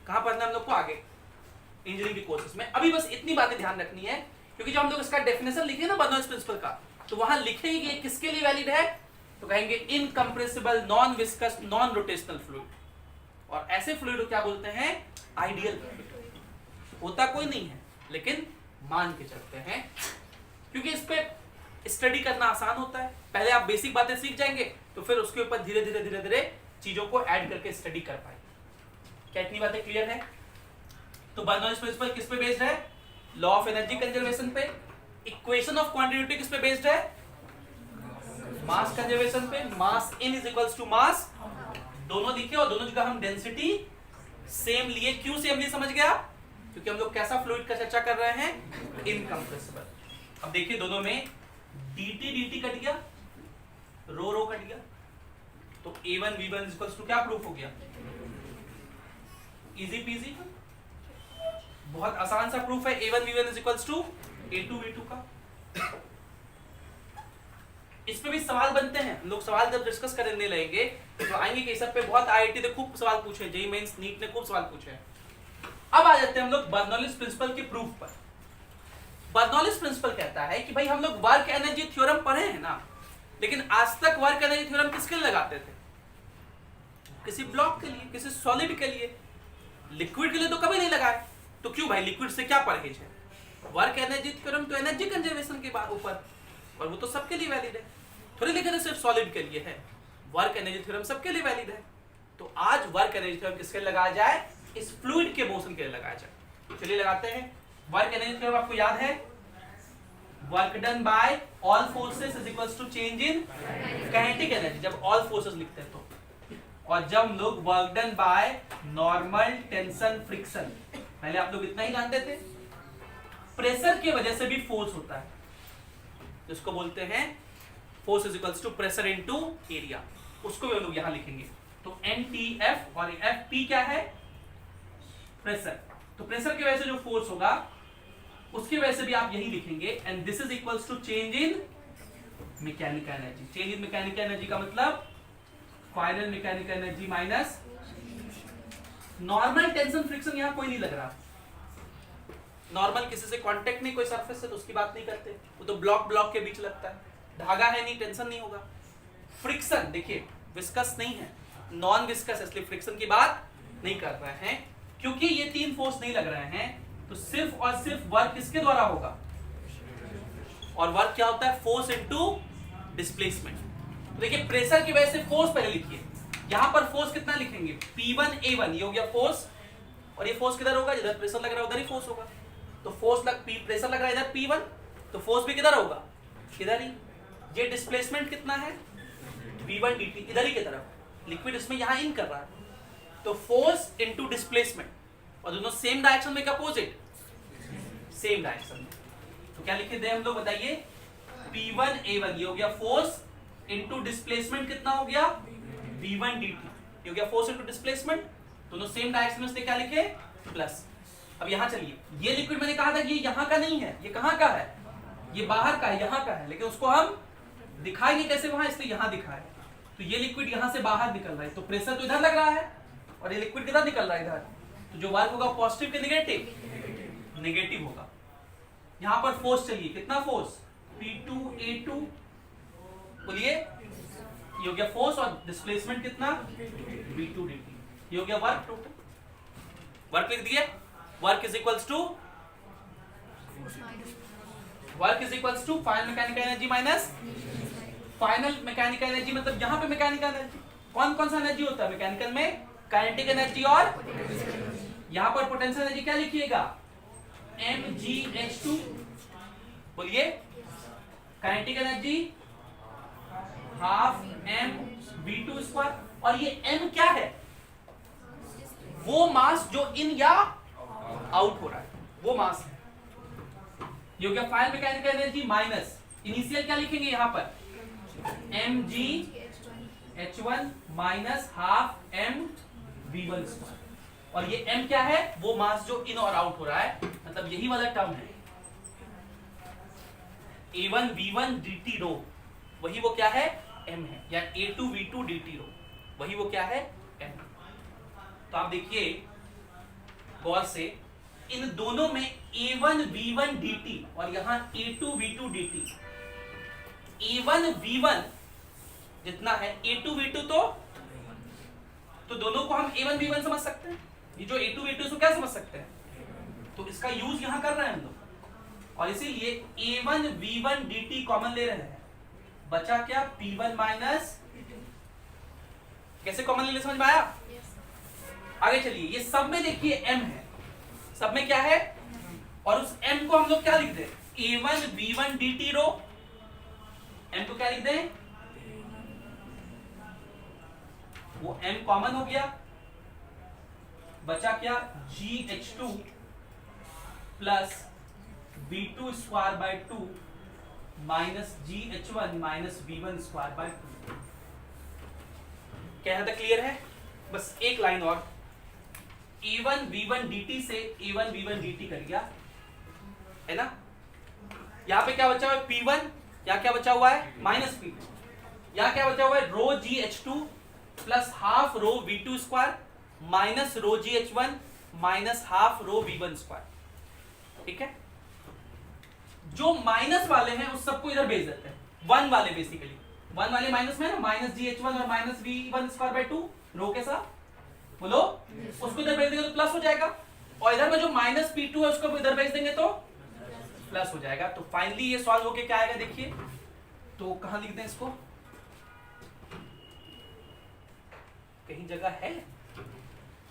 कहां पढ़ना है हम लोग को? आगे इंजीनियरिंग के कोर्सेज में। अभी बस इतनी बातें ध्यान रखनी है, क्योंकि जब हम लोग इसका डेफिनेशन लिखे ना बर्नौलीज प्रिंसिपल का, तो वहां लिखेंगे कि किसके लिए वैलिड है, तो कहेंगे incompressible, non viscous, non rotational fluid. और ऐसे फ्लूइड को क्या बोलते हैं? Ideal fluid. होता कोई नहीं है, लेकिन मान के चलते हैं, क्योंकि इस पे स्टडी करना आसान होता है। पहले आप बेसिक बातें सीख जाएंगे तो फिर उसके ऊपर धीरे धीरे धीरे धीरे चीजों को ऐड करके स्टडी कर पाएंगे। क्या इतनी बातें क्लियर है? तो बर्नौलीज प्रिंसिपल किस पे बेस्ड है? लॉ ऑफ एनर्जी कंजर्वेशन पे। इक्वेशन ऑफ क्वांटिटी किस पे बेस्ड है? मास कंजर्वेशन पे। मास इन इज इक्वल्स टू मास, दोनों लिखे और दोनों जगह हम डेंसिटी सेम लिए। क्यों सेम लिए समझ गया? क्योंकि हम लोग कैसा फ्लूइड का चर्चा कर रहे हैं? इनकंप्रेसिबल। अब देखिए दोनों में dt dt कट गया, रो रो कट गया, तो a1 v1 इक्वल्स टू क्या प्रूफ हो गया? इजी पीजी, बहुत आसान सा प्रूफ है। a1 v1 is equals to a2 v2 का। इस पे भी सवाल बनते हैं, हम लोग सवाल जब डिस्कस करने लगेंगे तो आएंगे कि सब पे बहुत आईआईटी ने खूब सवाल पूछे, जेईई मेंस नीट ने खूब सवाल पूछे। अब आ जाते हैं हम लोग बर्नौलीज प्रिंसिपल के प्रूफ पर। बर्नौलीज प्रिंसिपल कहता है कि भाई हम लोग वर्क एनर्जी थ्योरम पढ़े हैं ना, लेकिन आज तक वर्क एनर्जी थ्योरम किसके लिए लगाते थे? किसी ब्लॉक के लिए, किसी सॉलिड के लिए। लिक्विड के लिए तो कभी नहीं लगाए। तो क्यों भाई, लिक्विड से क्या परहेज है? वर्क एनर्जी थ्योरम तो एनर्जी कंजर्वेशन के ऊपर, और वो तो सबके लिए वैलिड है। थोड़ी लिखे सिर्फ सॉलिड के लिए है, वर्क एनर्जी थ्योरम सबके लिए वैलिड है। तो आज वर्क एनर्जी थ्योरम किसके लिए लगाया जाए? इस फ्लूइड के मोशन के लिए लगाया जाए। चलिए लगाते हैं। वर्क एनर्जी थ्योरम आपको याद है? Work done by all forces is equals to change in kinetic energy, जब ऑल फोर्सेस लिखते हैं तो। और जब हम लोग work done by normal tension friction, पहले आप लोग इतना ही जानते थे, प्रेशर की वजह से भी फोर्स होता है, जिसको बोलते हैं force is equals to pressure into area. उसको भी हम लोग यहां लिखेंगे। तो NTF और FP क्या है? प्रेशर। तो प्रेशर की वजह से जो फोर्स होगा उसकी वजह से भी आप यही लिखेंगे, and this is equals to change in mechanical energy. Change in mechanical energy का मतलब final mechanical energy minus normal tension friction. यहां कोई नहीं लग रहा, नॉर्मल किसी से कांटेक्ट नहीं, कोई सरफेस से, तो उसकी बात नहीं करते, वो तो ब्लॉक के बीच लगता है, धागा है नहीं, टेंशन नहीं होगा। फ्रिक्शन देखिए विस्कस नहीं है, नॉन विस्कस, इसलिए फ्रिक्शन की बात नहीं कर रहे हैं। क्योंकि ये तीन फोर्स नहीं लग रहे हैं तो सिर्फ और सिर्फ वर्क किसके द्वारा होगा, और वर्क क्या होता है, फोर्स इनटू डिस्प्लेसमेंट। तो देखिए प्रेशर की वजह से फोर्स पहले लिखिए, यहां पर फोर्स कितना लिखेंगे, P1 A1, ये हो गया फोर्स, और ये फोर्स किधर होगा, जिधर प्रेशर लग रहा है उधर ही फोर्स होगा। तो प्रेशर लग रहा है इधर P1, तो फोर्स भी किधर होगा, इधर ही। ये डिस्प्लेसमेंट कितना है, V1 dt, इधर ही की तरफ, लिक्विड इसमें यहां इन कर रहा है, तो फोर्स इनटू डिस्प्लेसमेंट, और दोनों सेम डायरेक्शन में, अपोजिट सेम डायरेक्शन में। तो क्या लिखे थे हम लोग बताइए, P1 A1, ये हो गया फोर्स इनटू डिस्प्लेसमेंट कितना हो गया, V1 dt, ये हो गया फोर्स इनटू डिस्प्लेसमेंट, दोनों सेम डायरेक्शन में, इसलिए क्या लिखे प्लस। अब यहां चलिए, ये लिक्विड मैंने कहा था कि ये यहां का नहीं है, ये कहां का है, ये बाहर का है, यहां का है, लेकिन उसको हम दिखाएंगे कैसे वहां, इसलिए यहां दिखाए। तो ये लिक्विड यहां से बाहर निकल रहा है, तो प्रेशर तो इधर लग रहा है, और ये लिक्विड किधर निकल रहा है, इधर। तो जो वर्क होगा पॉजिटिव के नेगेटिव, नेगेटिव होगा। यहां पर फोर्स चलिए, कितना फोर्स, P2 A2, बोलिए, ये हो गया फोर्स, और डिस्प्लेसमेंट कितना, V2 dt, ये हो गया वर्क टोटल। वर्क लिख दिए, work is equals to final mechanical energy minus final mechanical energy, मतलब यहां पे मैकेनिकल एनर्जी, कौन कौन सा एनर्जी होता है मैकेनिकल में, काइनेटिक एनर्जी, और यहां पर पोटेंशियल एनर्जी क्या लिखिएगा, mgh2, बोलिए, kinetic energy half mv2 square, और ये m क्या है, वो मास जो इन या आउट हो रहा है, वो मास है। ये हो गया final mechanical energy minus initial, क्या लिखेंगे यहां पर, mgh1 minus half mv1 square, और ये m क्या है, वो मास जो इन और आउट हो रहा है, मतलब यही वाला टर्म है A1 V1 dt रो, वही वो क्या है, m है, या A2 V2 dt रो, वही वो क्या है, m। तो आप देखिए गौर से, इन दोनों में A1 V1 dt और यहां A2 V2 dt, A1 V1 जितना है A2 V2, तो दोनों को हम A1 V1 समझ सकते हैं, ये जो A2 V2 को क्या समझ सकते हैं, तो इसका यूज यहां कर रहे हैं हम लोग, और इसीलिए A1 V1 dt कॉमन ले रहे हैं, बचा क्या, P1 माइनस, कैसे कॉमन ले, समझ में आया। आगे चलिए, ये सब में देखिए m है, सब में क्या है, और उस m को हम लोग क्या लिख दें, A1 V1 dt रो, m को क्या लिख दें, वो m कॉमन हो गया, बचा क्या, GH2 plus V2 square by 2 minus GH1 minus V1 square by 2। क्या है, क्लियर है, बस एक लाइन और, A1 V1 dt से A1 V1 dt कर दिया है ना, यहां पे क्या बचा हुआ है, P1, यहां क्या बचा हुआ है, माइनस P2, यहां क्या बचा हुआ है, रो GH2 plus half rho V2 square minus rho GH1 minus half rho V1 square. ठीक है, जो माइनस वाले हैं उस सबको इधर भेज देते हैं, वन वाले बेसिकली, वन वाले माइनस में ना, माइनस GH1 और माइनस V1 स्क्वायर बाय 2 रो के साथ, बोलो, उसको इधर भेज देंगे तो प्लस हो जाएगा, और इधर में जो माइनस P2 है उसको इधर भेज देंगे तो प्लस हो जाएगा। तो फाइनली ये सॉल्व होके क्या आएगा, देखिए, तो कहां लिख दें इसको, कहीं जगह है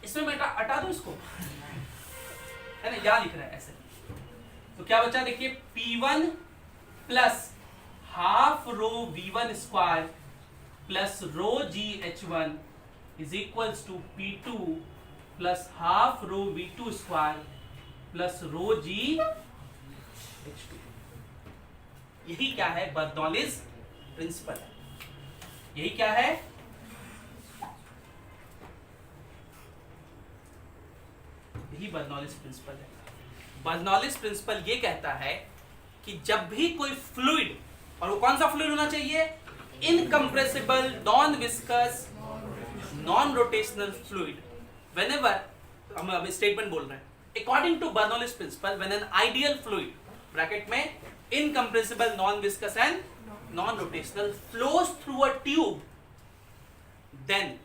इसमें, मैं हटा दूं इसको, है ना, यहां लिख रहा है ऐसे। तो क्या बचा, देखिए, P1 plus half rho V1 square plus rho GH1 is equals to P2 plus half rho V2 square plus rho GH2। यही क्या है, बर्नौलीज प्रिंसिपल है, यही क्या है, यही बर्नौलीज प्रिंसिपल है। बर्नौलीज प्रिंसिपल ये कहता है कि जब भी कोई फ्लूइड और वो कौन सा फ्लूइड होना चाहिए? Incompressible, non viscous, non rotational fluid. Whenever हम अब स्टेटमेंट बोल रहे हैं, according to Bernoulli's principle, when an ideal fluid bracket में incompressible, non viscous and non rotational flows through a tube, then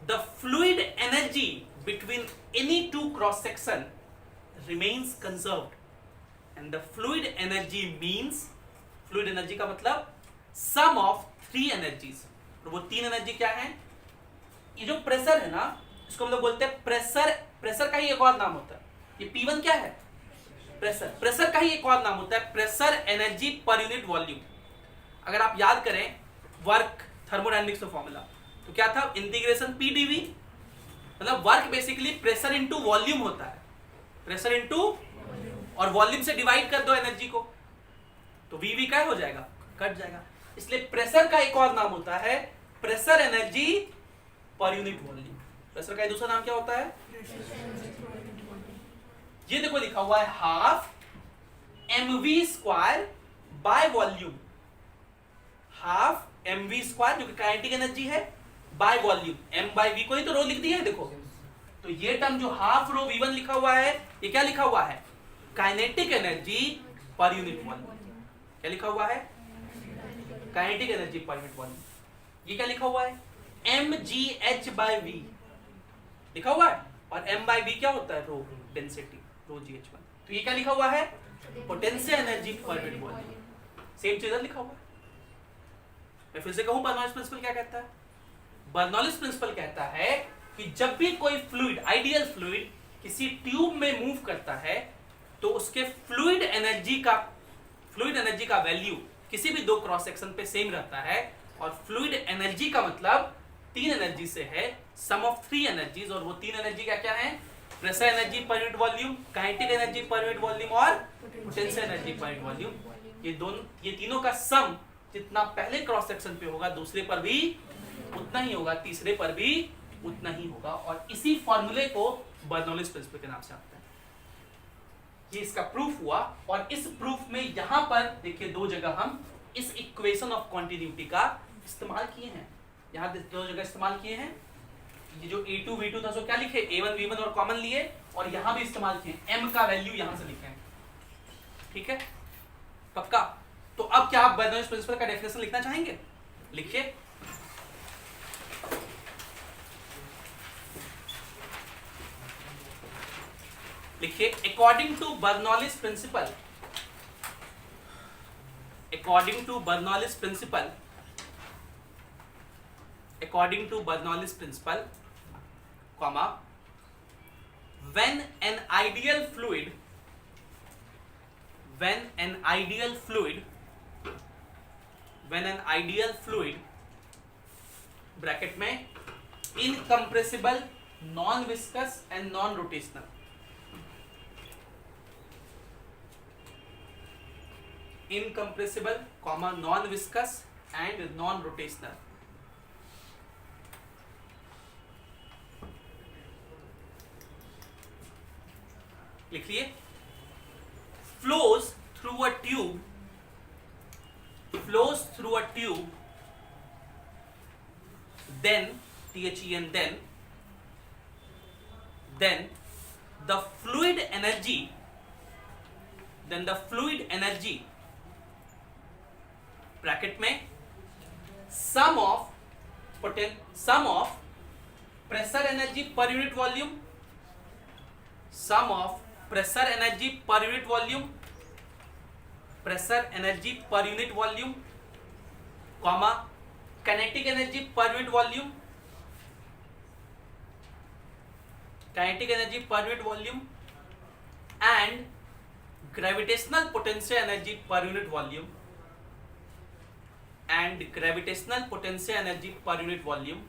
the fluid energy between any two cross section remains conserved, and the fluid energy means, fluid energy का मतलब sum of three energies। और वो तीन energy क्या है? ये जो pressure है ना, इसको हम लोग बोलते हैं प्रेशर। प्रेशर का ही एक और नाम होता है, ये P1 क्या है? प्रेशर। प्रेशर का ही एक और नाम होता है pressure energy per unit volume. अगर आप याद करें वर्क थर्मोडायनेमिक्स का फॉर्मूला, तो क्या था? इंटीग्रेशन P dV, मतलब work basically pressure into volume होता है, प्रेशर इनटू, और वॉल्यूम से डिवाइड कर दो एनर्जी को, तो वीवी क्या हो जाएगा? कट जाएगा। इसलिए प्रेशर का एक और नाम होता है pressure energy per unit volume. Pressure का दूसरा नाम क्या होता है? ये देखो लिखा हुआ है half mv square by volume. Half mv square जो कि काइनेटिक एनर्जी है, by volume, m by v को ही तो रो लिख दिया है। देखो तो ये टर्म जो हाफ रो v1 लिखा हुआ है, ये क्या लिखा हुआ है? Kinetic energy per unit volume. क्या लिखा हुआ है? Kinetic energy per unit volume. ये क्या लिखा हुआ है? mgh बाय v लिखा हुआ है, और m बाय v क्या होता है? रो डेंसिटी, रो gh1। तो ये क्या लिखा हुआ है? Potential energy per unit volume. Same चीज लिखा हुआ है। मैं फिर से कहूं बर्नौलीज प्रिंसिपल क्या कहता है? बर्नौलीज प्रिंसिपल कहता है कि जब भी कोई फ्लूइड, आइडियल फ्लूइड किसी ट्यूब में मूव करता है, तो उसके फ्लूइड एनर्जी का वैल्यू किसी भी दो क्रॉस सेक्शन पे सेम रहता है। और फ्लूइड एनर्जी का मतलब तीन एनर्जी से है, सम ऑफ थ्री एनर्जीज। और वो तीन एनर्जी क्या क्या है? Pressure energy per unit volume, kinetic energy per unit volume और potential energy per unit volume. ये तीनों का सम जितना पहले क्रॉस सेक्शन पे होगा, दूसरे पर भी उतना ही होगा, तीसरे पर भी उतना ही होगा। और इसी फॉर्मूले को बर्नौलीज प्रिंसिपल के नाम से आता है। ये इसका प्रूफ हुआ। और इस प्रूफ में यहां पर देखिए दो जगह हम इस इक्वेशन ऑफ कॉन्टिन्यूटी का इस्तेमाल किए हैं। यहां दो जगह इस्तेमाल किए हैं। ये जो A2 V2 था उसको क्या लिखे? A1 V1 और कॉमन लिए, और यहां भी इस्तेमाल किए, m का वैल्यू यहां से लिखे। ठीक है, पक्का? तो अब क्या आप बर्नौलीज प्रिंसिपल का डेफिनेशन लिखना चाहेंगे? लिखिए। लिखिए, according to Bernoulli's principle, according to Bernoulli's principle, according to Bernoulli's principle, comma, when an ideal fluid, when an ideal fluid, when an ideal fluid, bracket में incompressible, non viscous and non rotational, incompressible comma non viscous and non rotational, लिखिए, flows through a tube, flows through a tube, then THEN, then the fluid energy, then the fluid energy, bracket में sum of pressure energy per unit volume, sum of pressure energy per unit volume, pressure energy per unit volume, comma, kinetic energy per unit volume, kinetic energy per unit volume, and gravitational potential energy per unit volume, and gravitational potential energy per unit volume,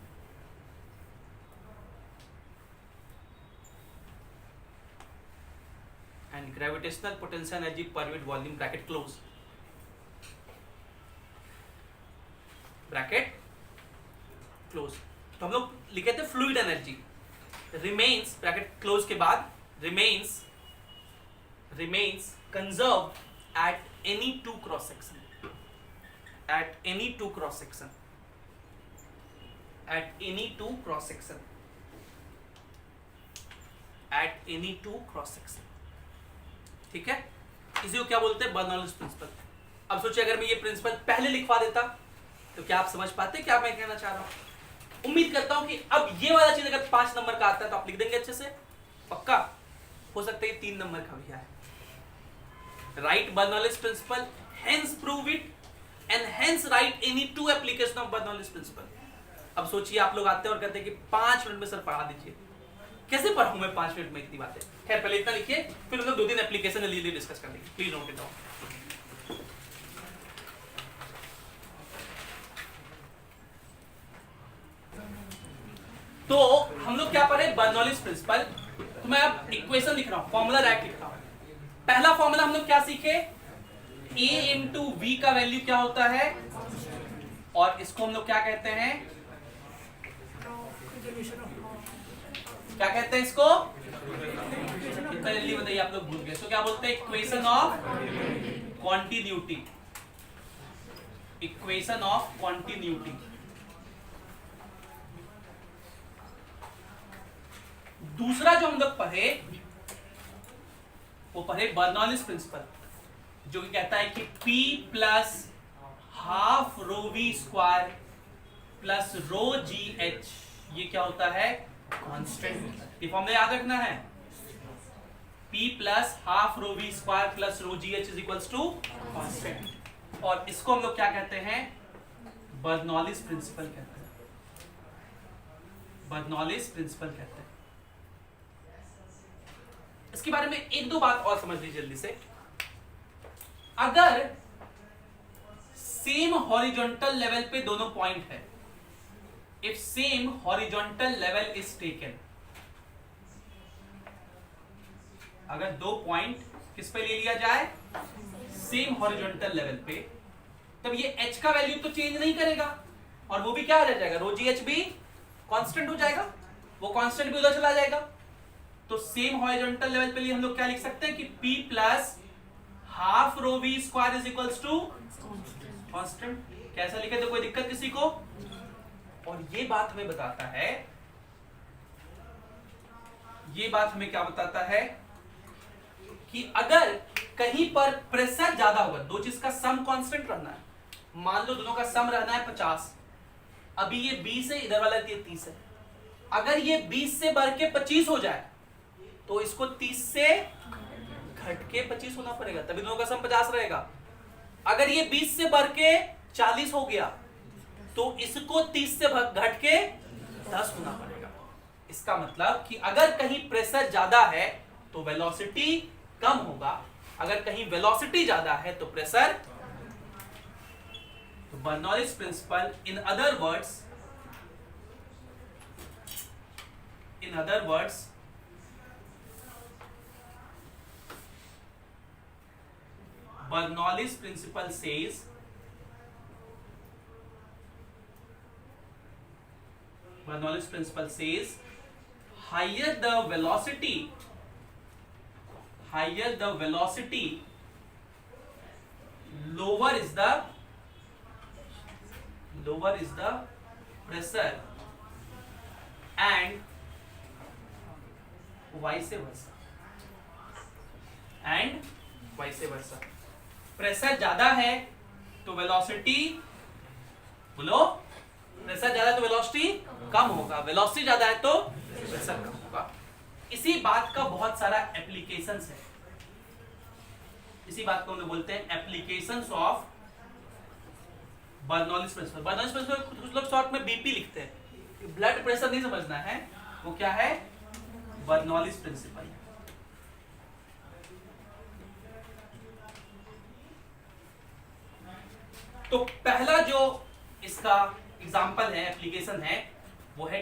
and gravitational potential energy per unit volume, bracket close, bracket close। तो हम लोग लिखे थे fluid energy remains, bracket close के बाद, remains conserve at any two cross section, at any two cross section, at any two cross section, at any two cross section, ठीक है। इसी को क्या बोलते हैं, बर्नौलीज प्रिंसिपल। अब सोचिए अगर मैं ये प्रिंसिपल पहले लिखवा देता तो क्या आप समझ पाते क्या मैं कहना चाह रहा हूं। उम्मीद करता हूं कि अब ये वाला चीज अगर 5 नंबर का आता है तो आप लिख देंगे अच्छे से, पक्का। हो सकता है 3 नंबर का भी आए। Write Bernoulli's principle, hence prove it, and hence write any two application of Bernoulli's principle. अब सोचिए आप लोग आते हैं और कहते हैं कि 5 मिनट में सर पढ़ा दीजिए। कैसे पढ़ूं मैं 5 मिनट में इतनी बातें। खैर पहले इतना लिखिए, फिर हम लोग 2-3 एप्लीकेशन लिए डिस्कस कर लेंगे। Please note it down. तो हम लोग क्या पढ़े, बर्नौलीज प्रिंसिपल। तो मैं अब इक्वेशन लिख रहा हूं, फॉर्मूला डायरेक्ट लिख रहा हूं। पहला फॉर्मूला हम लोग क्या सीखे, a इंटू वी का वैल्यू क्या होता है, और इसको हम लोग क्या कहते हैं, क्या कहते हैं इसको, इतना जल्दी बताइए आप लोग भूल गए। तो क्या बोलते हैं, equation of continuity, equation of continuity. दूसरा जो हम लोग पढ़े वो पढ़े बर्नौलीज प्रिंसिपल, जो कि कहता है कि P plus half rho V square plus rho G H, ये क्या होता है, कांस्टेंट। ये फॉर्मूला याद रखना है, P plus half rho V square plus rho G H is equals to constant. और इसको हम लोग क्या कहते हैं, बर्नौलीज प्रिंसिपल कहते हैं, बर्नौलीज प्रिंसिपल कहते हैं। इसके बारे में 1-2 बात और समझ लीजिए जल्दी से। अगर सेम हॉरिजॉन्टल लेवल पे दोनों पॉइंट है, if same horizontal level is taken, अगर 2 पॉइंट किस पे ले लिया जाए, सेम हॉरिजॉन्टल लेवल पे, तब ये h का वैल्यू तो चेंज नहीं करेगा, और वो भी क्या आ जाएगा, रो जी एच भी कांस्टेंट हो जाएगा, वो कांस्टेंट भी उधर चला जाएगा। तो सेम हॉरिजॉन्टल लेवल पे लिए हम लोग क्या लिख सकते हैं कि P plus half rho V square is equals to constant. कैसा लिखे तो कोई दिक्कत किसी को। और ये बात हमें बताता है, ये बात हमें क्या बताता है कि अगर कहीं पर प्रेशर ज्यादा होगा, दो चीज का सम कांस्टेंट रहना है, मान लो दोनों का सम रहना है 50, अभी ये 20 है, इधर वाला ये 30 है। अगर ये 20 से बढ़ के 25 हो जाए तो इसको 30 से घट के 25 होना पड़ेगा, तभी दोनों का सम 50 रहेगा। अगर ये 20 से बढ़ के 40 हो गया तो इसको 30 से घट के 10 होना पड़ेगा। इसका मतलब कि अगर कहीं प्रेशर ज्यादा है तो वेलोसिटी कम होगा, अगर कहीं वेलोसिटी ज्यादा है तो प्रेशर। तो Bernoulli's principle, in other words, Bernoulli's principle says higher the velocity, lower is the pressure, and vice versa. Pressure ज्यादा है तो वेलोसिटी, बोलो, प्रेशर ज्यादा है तो वेलोसिटी कम होगा, वेलोसिटी ज्यादा है तो प्रेशर कम होगा। इसी बात का बहुत सारा एप्लीकेशंस है, इसी बात को हम लोग बोलते हैं applications of Bernoulli's principle. Bernoulli's principle कुछ लोग शॉर्ट में बीपी लिखते हैं, ब्लड प्रेशर नहीं समझना है, वो क्या है, बर्नौलीज प्रिंसिपल। तो पहला जो इसका एग्जांपल है, एप्लीकेशन है, वो है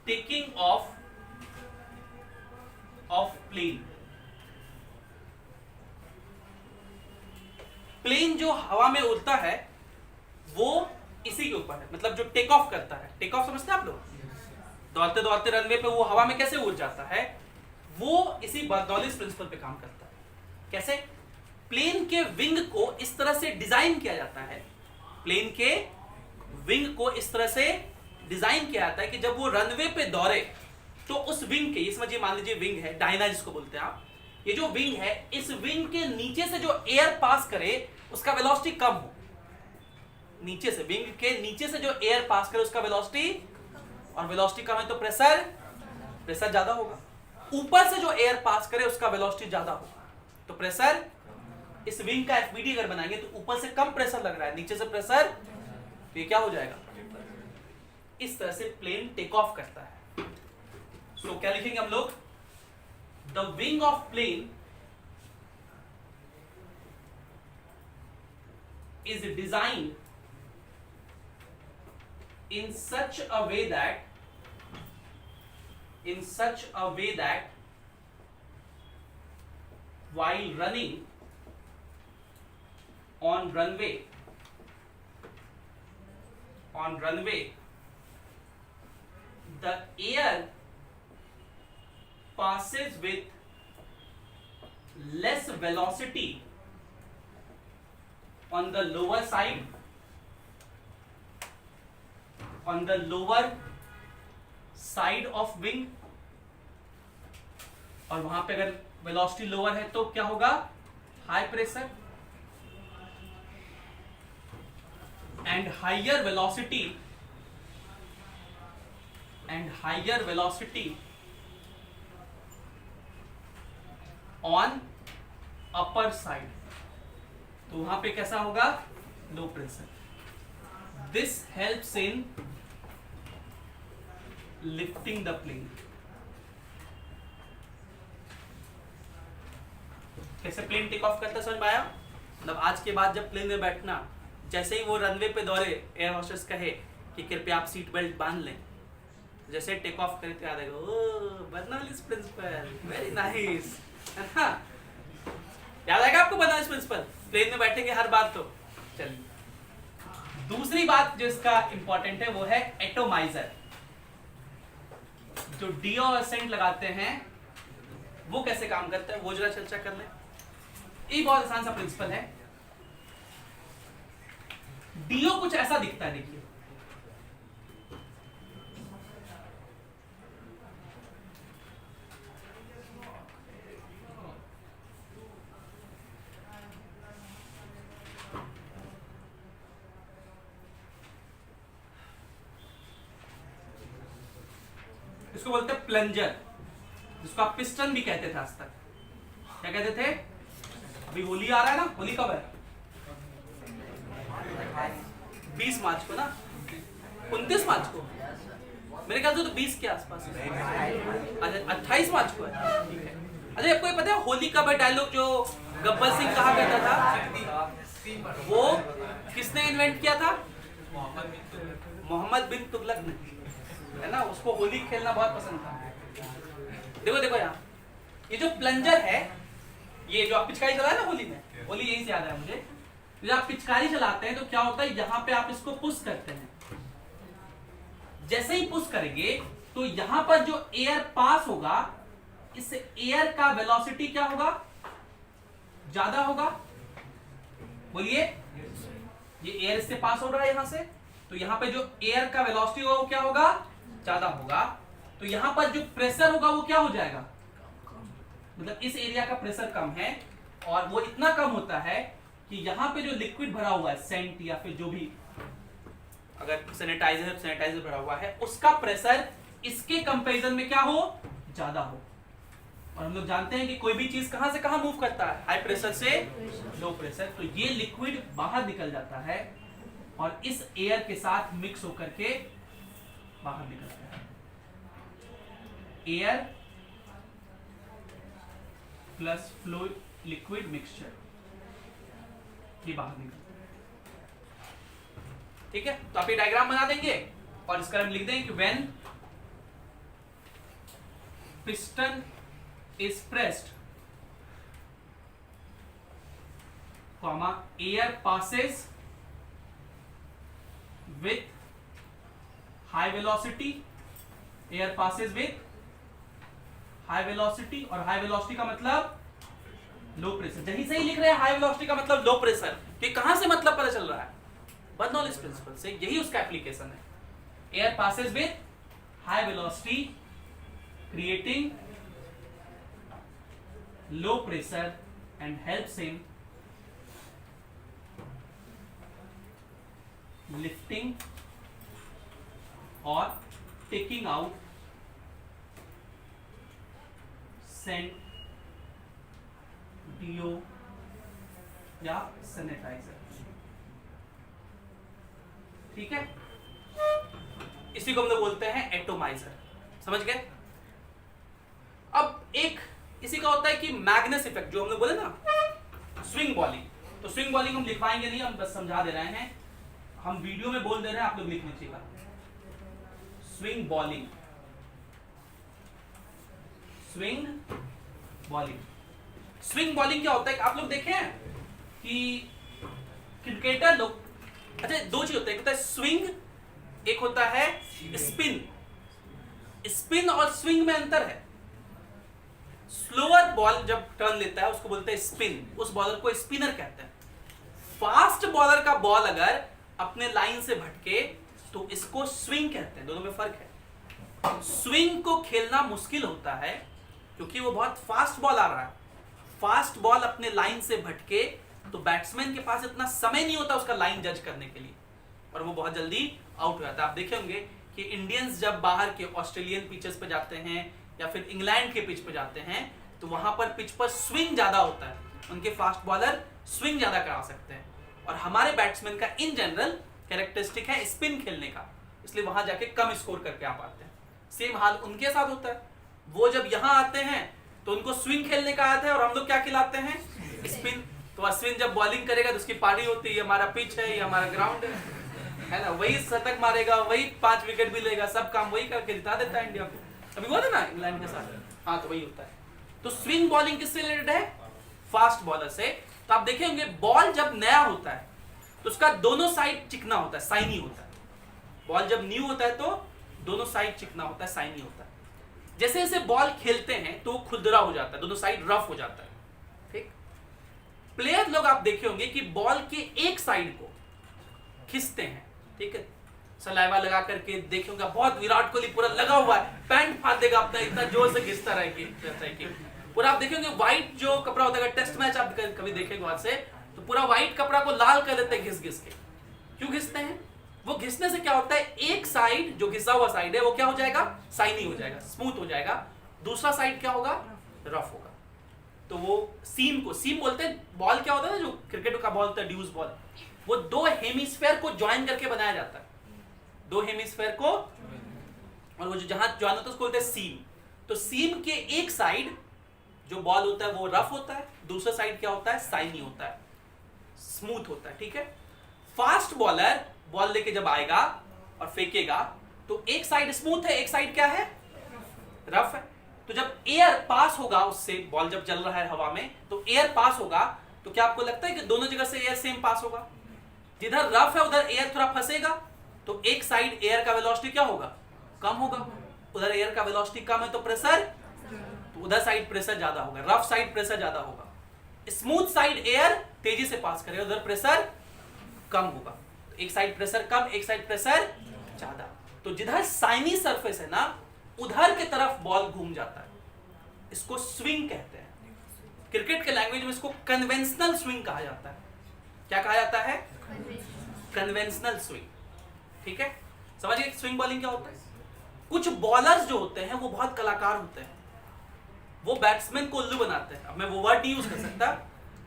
टेकिंग ऑफ प्लेन। प्लेन जो हवा में उड़ता है वो इसी के ऊपर है, मतलब जो टेक ऑफ करता है, टेक ऑफ समझते हैं आप लोग, दौड़ते दौड़ते रनवे पे वो हवा में कैसे उड़ जाता है, वो इसी बर्नौलीज प्रिंसिपल पे काम करता है। कैसे, प्लेन के विंग को इस तरह से डिजाइन किया जाता है प्लेन के विंग को इस तरह से डिजाइन किया जाता है कि जब वो रनवे पे दौड़े तो उस विंग के, ये समझिए, मान लीजिए विंग है, डायना जिसको बोलते हैं आप, ये जो विंग है, इस विंग के नीचे से जो एयर पास करे उसका वेलोसिटी कम हो। नीचे से, विंग के नीचे से जो एयर पास करे उसका वेलोसिटी, और वेलोसिटी कम है तो प्रेशर ज्यादा होगा। ऊपर से जो एयर पास करे उसका वेलोसिटी ज्यादा होगा तो प्रेशर, इस विंग का एफबीडी अगर बनाएंगे तो ऊपर से कम प्रेशर लग रहा है, नीचे से प्रेशर, तो ये क्या हो जाएगा, इस तरह से प्लेन टेक ऑफ करता है। सो क्या लिखेंगे हम लोग, the wing of plane is designed in such a way that while running on runway the air passes with less velocity on the lower side, on the lower side of wing, और वहां पे अगर velocity lower है तो क्या होगा, high pressure, and higher velocity on upper side, तो वहां पे कैसा होगा, low pressure. This helps in lifting the plane. कैसे प्लेन टेक ऑफ करता है समझ में आया? मतलब आज के बाद जब प्लेन में बैठना, जैसे ही वो रनवे पे दौड़े, एयर होस्टेस कहे कि कृपया आप सीट बेल्ट बांध लें, जैसे टेक ऑफ करे तो याद आएगा, ओह बर्नौलीज प्रिंसिपल, वेरी नाइस, है ना? याद आएगा आपको बर्नौलीज प्रिंसिपल? प्लेन में बैठेंगे हर बार तो। चलिए, दूसरी बात जो इसका इंपॉर्टेंट है वो है एटोमाइजर। जो डी और एसेंट लगाते हैं वो कैसे काम करता है वो जरा चर्चा कर लें। ये बहुत आसान सा प्रिंसिपल है। डीओ कुछ ऐसा दिखता है, देखिए, इसको बोलते हैं प्लंजर, जिसको आप पिस्टन भी कहते थे आज तक। क्या कहते थे? अभी होली आ रहा है ना, होली कब है? 20 मार्च को ना, 29 मार्च को, मेरे ख्याल से तो 20 के आसपास है। अच्छा 28 मार्च को है। अच्छा आपको ये पता है होली कब है? डायलॉग जो गब्बर सिंह कहा करता था, वो किसने इन्वेंट किया था? मोहम्मद बिन तुगलक ने, है ना? उसको होली खेलना बहुत पसंद था। देखो देखो यहाँ, ये जो प्लंजर है, ये जो आप पिचकारी चलाए ना होली में, होली यही से याद है मुझे, जब आप पिचकारी चलाते हैं तो क्या होता है, यहाँ पे आप इसको पुश करते हैं। जैसे ही पुश करेंगे तो यहाँ पर जो एयर पास होगा, इस एयर का वेलोसिटी क्या होगा, ज्यादा होगा। बोलिए, ये एयर इससे पास हो रहा है यहाँ से, तो यहाँ पे जो एयर का वेलोसिटी होगा वो क्या होगा, ज्यादा होगा। तो यहाँ पर जो प्रेशर होगा वो क्या हो जाएगा, मतलब इस एरिया का प्रेशर कम है, और वो इतना कम होता है कि यहाँ पे जो लिक्विड भरा हुआ है, सेंट या फिर जो भी, अगर सैनिटाइजर भरा हुआ है, उसका प्रेशर इसके कंपैरिजन में क्या हो, ज्यादा हो। और हम लोग जानते हैं कि कोई भी चीज कहां से कहां मूव करता है, हाई प्रेशर से लो प्रेशर। तो ये लिक्विड बाहर निकल जाता है और इस एयर के साथ मिक्स होकर के बाहर निकलता है। Air plus fluid liquid mixture, ये बाहर निकलता है। ठीक है, तो आप ये डायग्राम बना देंगे और इसका हम लिख देंगे कि when piston is pressed, comma, air passes with high velocity, air passes with high velocity, और high velocity का मतलब लो प्रेशर। जहीं से ही लिख रहे हैं हाई वेलोसिटी का मतलब लो प्रेशर, कि कहां से मतलब पता चल रहा है, बर्नौलीज प्रिंसिपल से, यही उसका एप्लीकेशन है। Air passes with high velocity creating low pressure and helps in lifting और टेकिंग आउट सेंट, डीओ या सैनिटाइजर। ठीक है, इसी को हम लोग बोलते हैं एटोमाइजर। समझ गए? अब एक इसी का होता है कि मैग्नस इफेक्ट, जो हम लोग बोले ना स्विंग बॉलिंग, तो स्विंग बॉलिंग हम लिखवाएंगे नहीं, हम बस समझा दे रहे हैं, हम वीडियो में बोल दे रहे हैं, आप लोग लिख लीजिएगा। Swing bowling, swing bowling. Swing bowling क्या होता है? आप लोग देखे हैं कि क्रिकेटर लोग, अच्छा दो चीज होता है, एक होता है स्विंग, एक होता है स्पिन। स्पिन और स्विंग में अंतर है। स्लोअर बॉल जब टर्न लेता है उसको बोलते हैं स्पिन, उस बॉलर को स्पिनर कहते हैं। फास्ट बॉलर का बॉल अगर अपने लाइन से भटके तो इसको स्विंग कहते हैं। दोनों में फर्क है। स्विंग को खेलना मुश्किल होता है क्योंकि वो बहुत फास्ट बॉल आ रहा है। फास्ट बॉल अपने लाइन से भटके तो बैट्समैन के पास इतना समय नहीं होता उसका लाइन जज करने के लिए, और वो बहुत जल्दी आउट हो जाता है। आप देखे होंगे कि इंडियंस जब बाहर के ऑस्ट्रेलियन पिचेस पे जाते हैं या फिर इंग्लैंड के पिच पे जाते हैं तो वहां पर पिच पर स्विंग ज्यादा होता है, उनके फास्ट बॉलर स्विंग ज्यादा करा सकते हैं। और हमारे बैट्समैन का इन जनरल कैरेक्टरिस्टिक है स्पिन खेलने का, इसलिए वहां जाके कम स्कोर करके आ पाते हैं। सेम हाल उनके साथ होता है। वो जब यहाँ आते हैं तो उनको स्विंग खेलने का आता है और हम लोग क्या खिलाते हैं? स्पिन। तो अश्विन जब बॉलिंग करेगा तो उसकी पार्टी होती है, हमारा पिच है, ये हमारा ग्राउंड है ना, वही शतक मारेगा, वही 5 विकेट भी लेगा, सब काम वही करके जिता देता है इंडिया को। अभी हुआ था ना इंग्लैंड के साथ, हाँ तो वही होता है। तो स्विंग बॉलिंग किससे रिलेटेड है? फास्ट बॉलर से। तो आप देखे होंगे बॉल जब नया होता है तो उसका दोनों साइड चिकना होता है, साइनी होता है। बॉल जब न्यू होता है तो दोनों साइड चिकना होता है, साइनी होता है। जैसे जैसे बॉल खेलते हैं तो खुरदरा हो जाता है, दोनों साइड रफ हो जाता है। ठीक, प्लेयर लोग आप देखे होंगे कि बॉल के एक साइड को खींचते हैं, ठीक है, सलाइवा लगा करके देखे होंगे। बहुत विराट कोहली पूरा लगा हुआ है, पैंट फाड़ देगा अपना, इतना जोर से घिसता रहेगी पूरा। आप देखेंगे व्हाइट जो कपड़ा होता है, टेस्ट मैच आप कभी देखेंगे वहां से, तो पूरा व्हाइट कपड़ा को लाल कर देते हैं घिस घिस के। क्यों घिसते हैं? वो घिसने से क्या होता है, एक साइड जो घिसा हुआ साइड है वो क्या हो जाएगा? साइनी हो जाएगा, स्मूथ हो जाएगा। दूसरा साइड क्या होगा? रफ होगा। तो वो सीम को, सीम बोलते हैं, बॉल क्या होता है जो क्रिकेट का बॉल होता है ड्यूस बॉल, वो दो हेमिस्फेयर को ज्वाइन करके बनाया जाता है, दो हेमिस्फेयर को, और वो जो जहां ज्वाइन होता है उसको बोलते हैं सीम। तो सीम के एक साइड जो बॉल होता है वो रफ होता है, दूसरा साइड क्या होता है? साइनी होता है, स्मूथ होता है। ठीक है, फास्ट बॉलर बॉल लेके जब आएगा और फेंकेगा तो एक साइड स्मूथ है, एक साइड क्या है? रफ है। तो जब एयर पास होगा उससे, बॉल जब चल रहा है हवा में तो एयर पास होगा, तो क्या आपको लगता है कि दोनों जगह से एयर सेम पास होगा? जिधर रफ है उधर एयर थोड़ा फंसेगा तो एक साइड एयर का वेलोसिटी क्या होगा? कम होगा। उधर एयर का वेलोसिटी कम है तो प्रेशर, तो उधर साइड प्रेशर ज्यादा होगा, रफ साइड प्रेशर ज्यादा होगा। स्मूथ साइड एयर तेजी से पास करेगा, उधर प्रेशर कम होगा। एक साइड प्रेशर कम, एक साइड प्रेशर ज्यादा। तो जिधर साइनी सरफेस है ना उधर की तरफ बॉल घूम जाता है, इसको स्विंग कहते हैं। क्रिकेट के लैंग्वेज में इसको कन्वेंशनल स्विंग कहा जाता है। क्या कहा जाता है? Conventional swing. ठीक है, समझ गए स्विंग बॉलिंग क्या होता है? कुछ बॉलर्स जो होते हैं वो बहुत कलाकार होते हैं, वो बैट्समैन को उल्लू बनाते हैं। अब मैं वो वर्ड नहीं यूज कर सकता,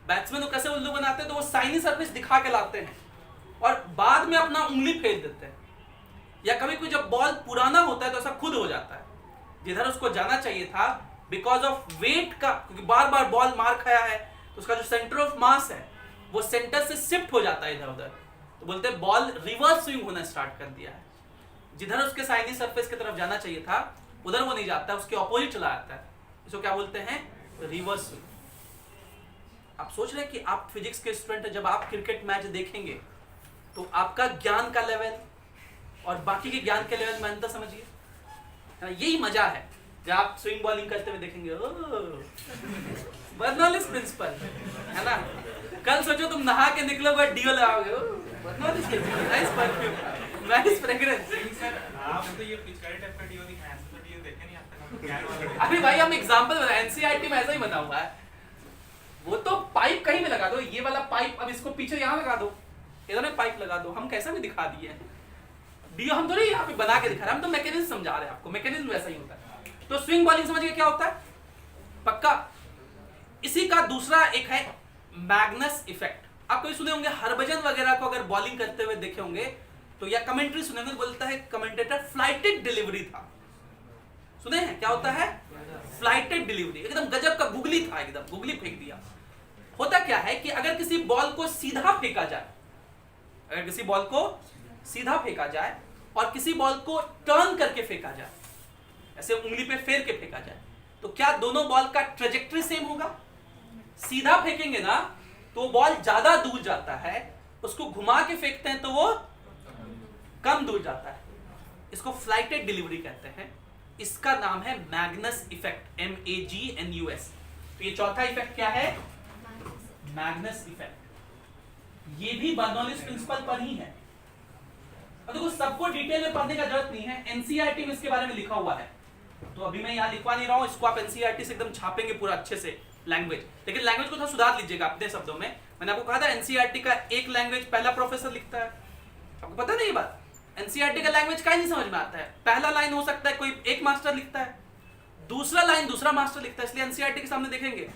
बैट्समैन को कैसे उल्लू बनाते हैं, तो वो साइनी सरफेस दिखा के लाते हैं और बाद में अपना उंगली फेंक देते हैं। या कभी कोई जब बॉल पुराना होता है तो ऐसा खुद हो जाता है, जिधर उसको जाना चाहिए था बिकॉज ऑफ वेट का, क्योंकि बार बार बॉल मार खाया है तो उसका जो सेंटर ऑफ मास है वो सेंटर से शिफ्ट हो जाता है इधर उधर, तो बोलते हैं बॉल रिवर्स स्विंग होना स्टार्ट कर दिया है। जिधर उसके साइनी सरफेस की तरफ जाना चाहिए था उधर वो नहीं जाता, उसके ऑपोजिट चला जाता है। इसको क्या बोलते हैं? Reverse swing. आप सोच रहे हैं कि आप फिजिक्स के स्टूडेंट हैं, जब आप क्रिकेट मैच देखेंगे तो आपका ज्ञान का लेवल और बाकी के ज्ञान के लेवल में अंतर समझिए, यही मजा है। जब आप स्विंग बॉलिंग करते हुए देखेंगे, बर्नौलिस प्रिंसिपल है ना। कल सोचो तुम नहा के निकलोगे डीओ लगाओगे, Bernoulli's principle, nice perfume, nice fragrance. Sir आप तो ये पिचकारी टाइप का डीओ दिखाया, ऐसा तो डीओ देखे नहीं आप तक। अरे भाई हम एग्जांपल बता, एनसीईआरटी में ऐसा ही बना हुआ है। वो तो पाइप कहीं भी लगा दो, ये वाला पाइप अब इसको पीछे यहाँ लगा दो, इधर में पाइप लगा दो, हम कैसा भी दिखा दिए हैं। डीओ हम थोड़ी यहाँ पे बना के दिखा रहे हैं, हम तो मैकेनिज्म समझा रहे हैं आपको, मैकेनिज्म वैसा ही होता है। तो स्विंग बॉलिंग समझिए क्या होता है, पक्का। इसी का दूसरा एक है मैग्नस इफेक्ट। आप कोई सुने होंगे हरभजन वगैरह को अगर बॉलिंग करते हुए देखे होंगे तो, या कमेंट्री सुने होंगे, बोलता है कमेंटेटर फ्लाइटेड डिलीवरी था, सुने हैं क्या होता है, फ्लाइटेड डिलीवरी, एकदम गजब का गुगली था, एकदम गुगली फेंक दिया। होता क्या है कि अगर किसी बॉल को सीधा फेंका जाए, अगर किसी बॉल को सीधा फेंका जाए और किसी बॉल को टर्न करके फेंका जाए, ऐसे उंगली पे फेर के फेंका जाए, तो क्या दोनों बॉल का ट्रेजेक्टरी सेम होगा? सीधा फेंकेंगे ना तो बॉल ज्यादा दूर जाता है, उसको घुमा के फेंकते हैं तो वो कम दूर जाता है। इसको फ्लाइटेड डिलीवरी कहते हैं। इसका नाम है मैग्नस इफेक्ट, MAGNUS। तो ये चौथा इफेक्ट क्या है, मैग्नस इफेक्ट। ये भी बर्नौलिस प्रिंसिपल पर ही है। और देखो सबको डिटेल में पढ़ने का जरूरत नहीं है, एनसीईआरटी में इसके बारे में लिखा हुआ है, तो अभी मैं यहाँ लिखवा नहीं रहा हूँ, इसको आप एनसीईआरटी से एकदम छापेंगे पूरा अच्छे से लैंग्वेज। लेकिन लैंग्वेज को थोड़ा सुधार लीजिएगा अपने शब्दों में। मैंने आपको कहा था एनसीईआरटी का एक लैंग्वेज पहला प्रोफेसर लिखता है, आपको पता नहीं ये बात। एनसीईआरटी का लैंग्वेज का ही नहीं समझ में आता है। पहला लाइन हो सकता है कोई एक मास्टर लिखता है, दूसरा लाइन दूसरा मास्टर लिखता है। इसलिए एनसीईआरटी के सामने देखेंगे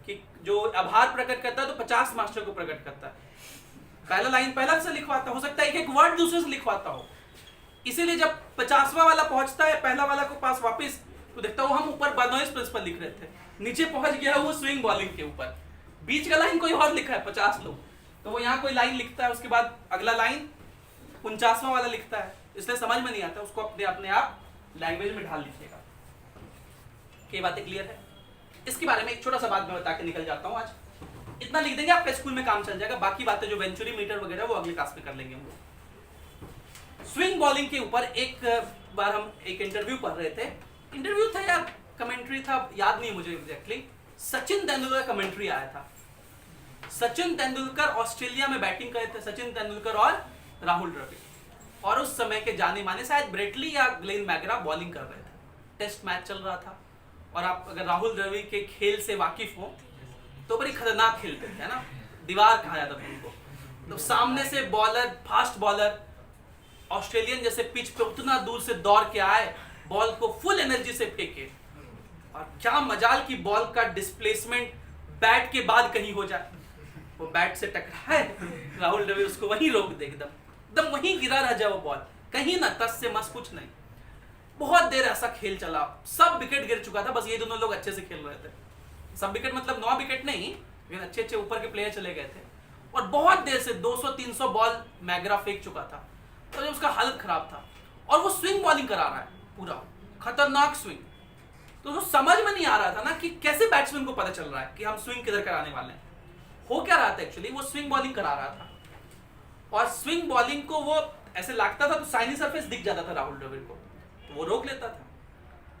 कि जो आभार प्रकट करता है तो 50 मास्टर को प्रकट करता है। पहला लाइन पहला से लिखवाता, हो सकता है एक एक वर्ड दूसरे से लिखवाता हो। इसीलिए जब 50वां वाला पहुंचता है पहला वाला को पास वापस, तो देखता हूँ हम ऊपर बर्नौलिस प्रिंसिपल लिख रहे थे, नीचे पहुंच गया वो स्विंग बॉलिंग के ऊपर, बीच का लाइन कोई और लिखा है 50 लोग, तो वो यहाँ कोई लाइन लिखता है, उसके बाद अगला लाइन 49वां वाला लिखता है, इसलिए समझ में नहीं आता। उसको अपने आप लैंग्वेज में ढाल लीजिएगा। ये बातें क्लियर है? इसके बारे में एक छोटा सा बात मैं बता के निकल जाता हूँ। आज इतना लिख देंगे आपका स्कूल में काम चल जाएगा, बाकी बातें जो वेंचुरी मीटर वगैरह वो अगले क्लास में कर लेंगे हम लोग। स्विंग बॉलिंग के ऊपर एक बार हम एक इंटरव्यू पढ़ रहे थे, इंटरव्यू था या कमेंट्री था याद नहीं मुझे एग्जैक्टली। सचिन तेंदुलकर कमेंट्री आया था। सचिन तेंदुलकर ऑस्ट्रेलिया में बैटिंग कर रहे थे, सचिन तेंदुलकर और राहुल द्रविड़, और उस समय के जाने माने शायद ब्रेटली या ग्लेन मैकग्रा बॉलिंग कर रहे थे। टेस्ट मैच चल रहा था, और आप अगर राहुल द्रविड़ के खेल से वाकिफ हो तो बड़ी खतरनाक खेलते थे, है ना, दीवार कहा जाता था उनको। तो सामने से बॉलर, फास्ट बॉलर ऑस्ट्रेलियन जैसे पिच पे उतना दूर से दौड़ के आए, बॉल को फुल एनर्जी से फेंके, और क्या मजाल की बॉल का डिस्प्लेसमेंट बैट के बाद कहीं हो जाए, वो बैट से टकराए, राहुल द्रविड़ उसको वहीं रोक दे, एकदम वहीं गिरा रह जाए वो बॉल, कहीं ना तस से मस कुछ नहीं। बहुत देर ऐसा खेल चला, सब विकेट गिर चुका था, बस ये दोनों लोग अच्छे से खेल रहे थे। सब विकेट मतलब 9 विकेट नहीं, लेकिन अच्छे अच्छे ऊपर के प्लेयर चले गए थे, और बहुत देर से 200-300 बॉल मैकग्रा फेंक चुका था, तो उसका हालत खराब था, और वो स्विंग बॉलिंग करा रहा है, पूरा खतरनाक स्विंग। तो वो समझ में नहीं आ रहा था ना कि कैसे बैट्समैन को पता चल रहा है कि हम स्विंग किधर कराने वाले हैं। हो क्या रहा था एक्चुअली, वो स्विंग बॉलिंग करा रहा था, और स्विंग बॉलिंग को वो ऐसे लगता था तो साइनी सरफेस दिख जाता था राहुल द्रविड़ को, तो वो रोक लेता था।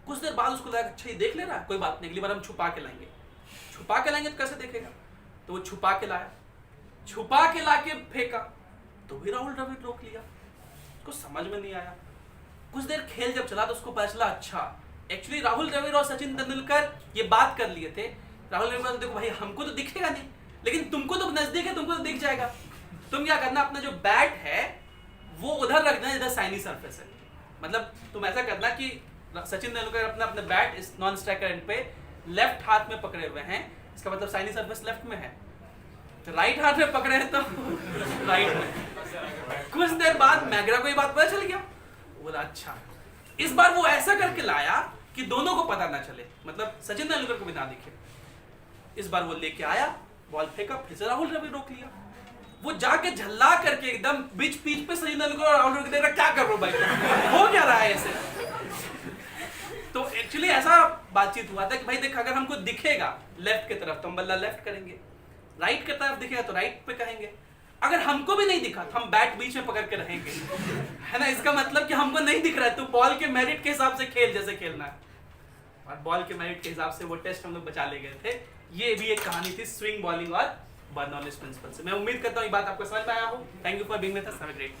कुछ देर बाद उसको लगा अच्छा ये देख ले रहा है, कोई बात नहीं, अगली बार हम छुपा के लाएंगे। छुपा के लाएंगे तो कैसे देखेगा, तो वो छुपा के लाया, छुपा के ला के फेंका, तो भी राहुल द्रविड़ रोक लिया। उसको समझ में नहीं आया। कुछ देर खेल जब चला तो उसको पता चला अच्छा एक्चुअली राहुल द्रविड़ और सचिन तेंदुलकर ये बात कर लिए थे। राहुल द्रविड़ ने देखो भाई हमको तो दिखेगा नहीं, लेकिन तुमको तो नजदीक है, तुमको तो दिख जाएगा। तुम क्या करना, अपना जो बैट है वो उधर रखना जिधर साइनी सरफेस है। मतलब तुम ऐसा करना कि सचिन तेंदुलकर अपना बैट इस नॉन स्ट्राइकर एंड पे लेफ्ट हाथ में पकड़े हुए हैं, इसका मतलब साइनी सरफेस लेफ्ट में है, तो राइट हाथ में पकड़े हैं तो राइट में। कुछ देर बाद मैकग्रा को ये बात पता चल गया, बोला अच्छा। इस बार वो ऐसा करके लाया कि दोनों को पता ना चले, मतलब सचिन तेंदुलकर को भी ना दिखे। इस बार वो लेके आया, बॉल फेंका, फिर से राहुल द्रविड़ रोक लिया। वो जाके झल्ला करके एकदम बीच पीच पे सचिन तेंदुलकर और राहुल द्रविड़ देख रहा क्या कर रहा हूं भाई, हो क्या रहा है ऐसे। तो एक्चुअली ऐसा बातचीत हुआ था कि भाई देख अगर हमको दिखेगा लेफ्ट की तरफ तो हम बल्ला लेफ्ट करेंगे, राइट की तरफ दिखेगा तो राइट पे कहेंगे, अगर हमको भी नहीं दिखा तो हम बैट बीच में पकड़ के रहेंगे, है ना। इसका मतलब कि हमको नहीं दिख रहा है तो बॉल के मेरिट के हिसाब से खेल जैसे खेलना है। और बॉल के मेरिट के हिसाब से वो टेस्ट हम लोग बचा ले गए थे। ये भी एक कहानी थी स्विंग बॉलिंग और बर्नौलीज प्रिंसिपल से। मैं उम्मीद करता हूँ ये बात आपको समझ में आया हो। Thank you for being with us, have a great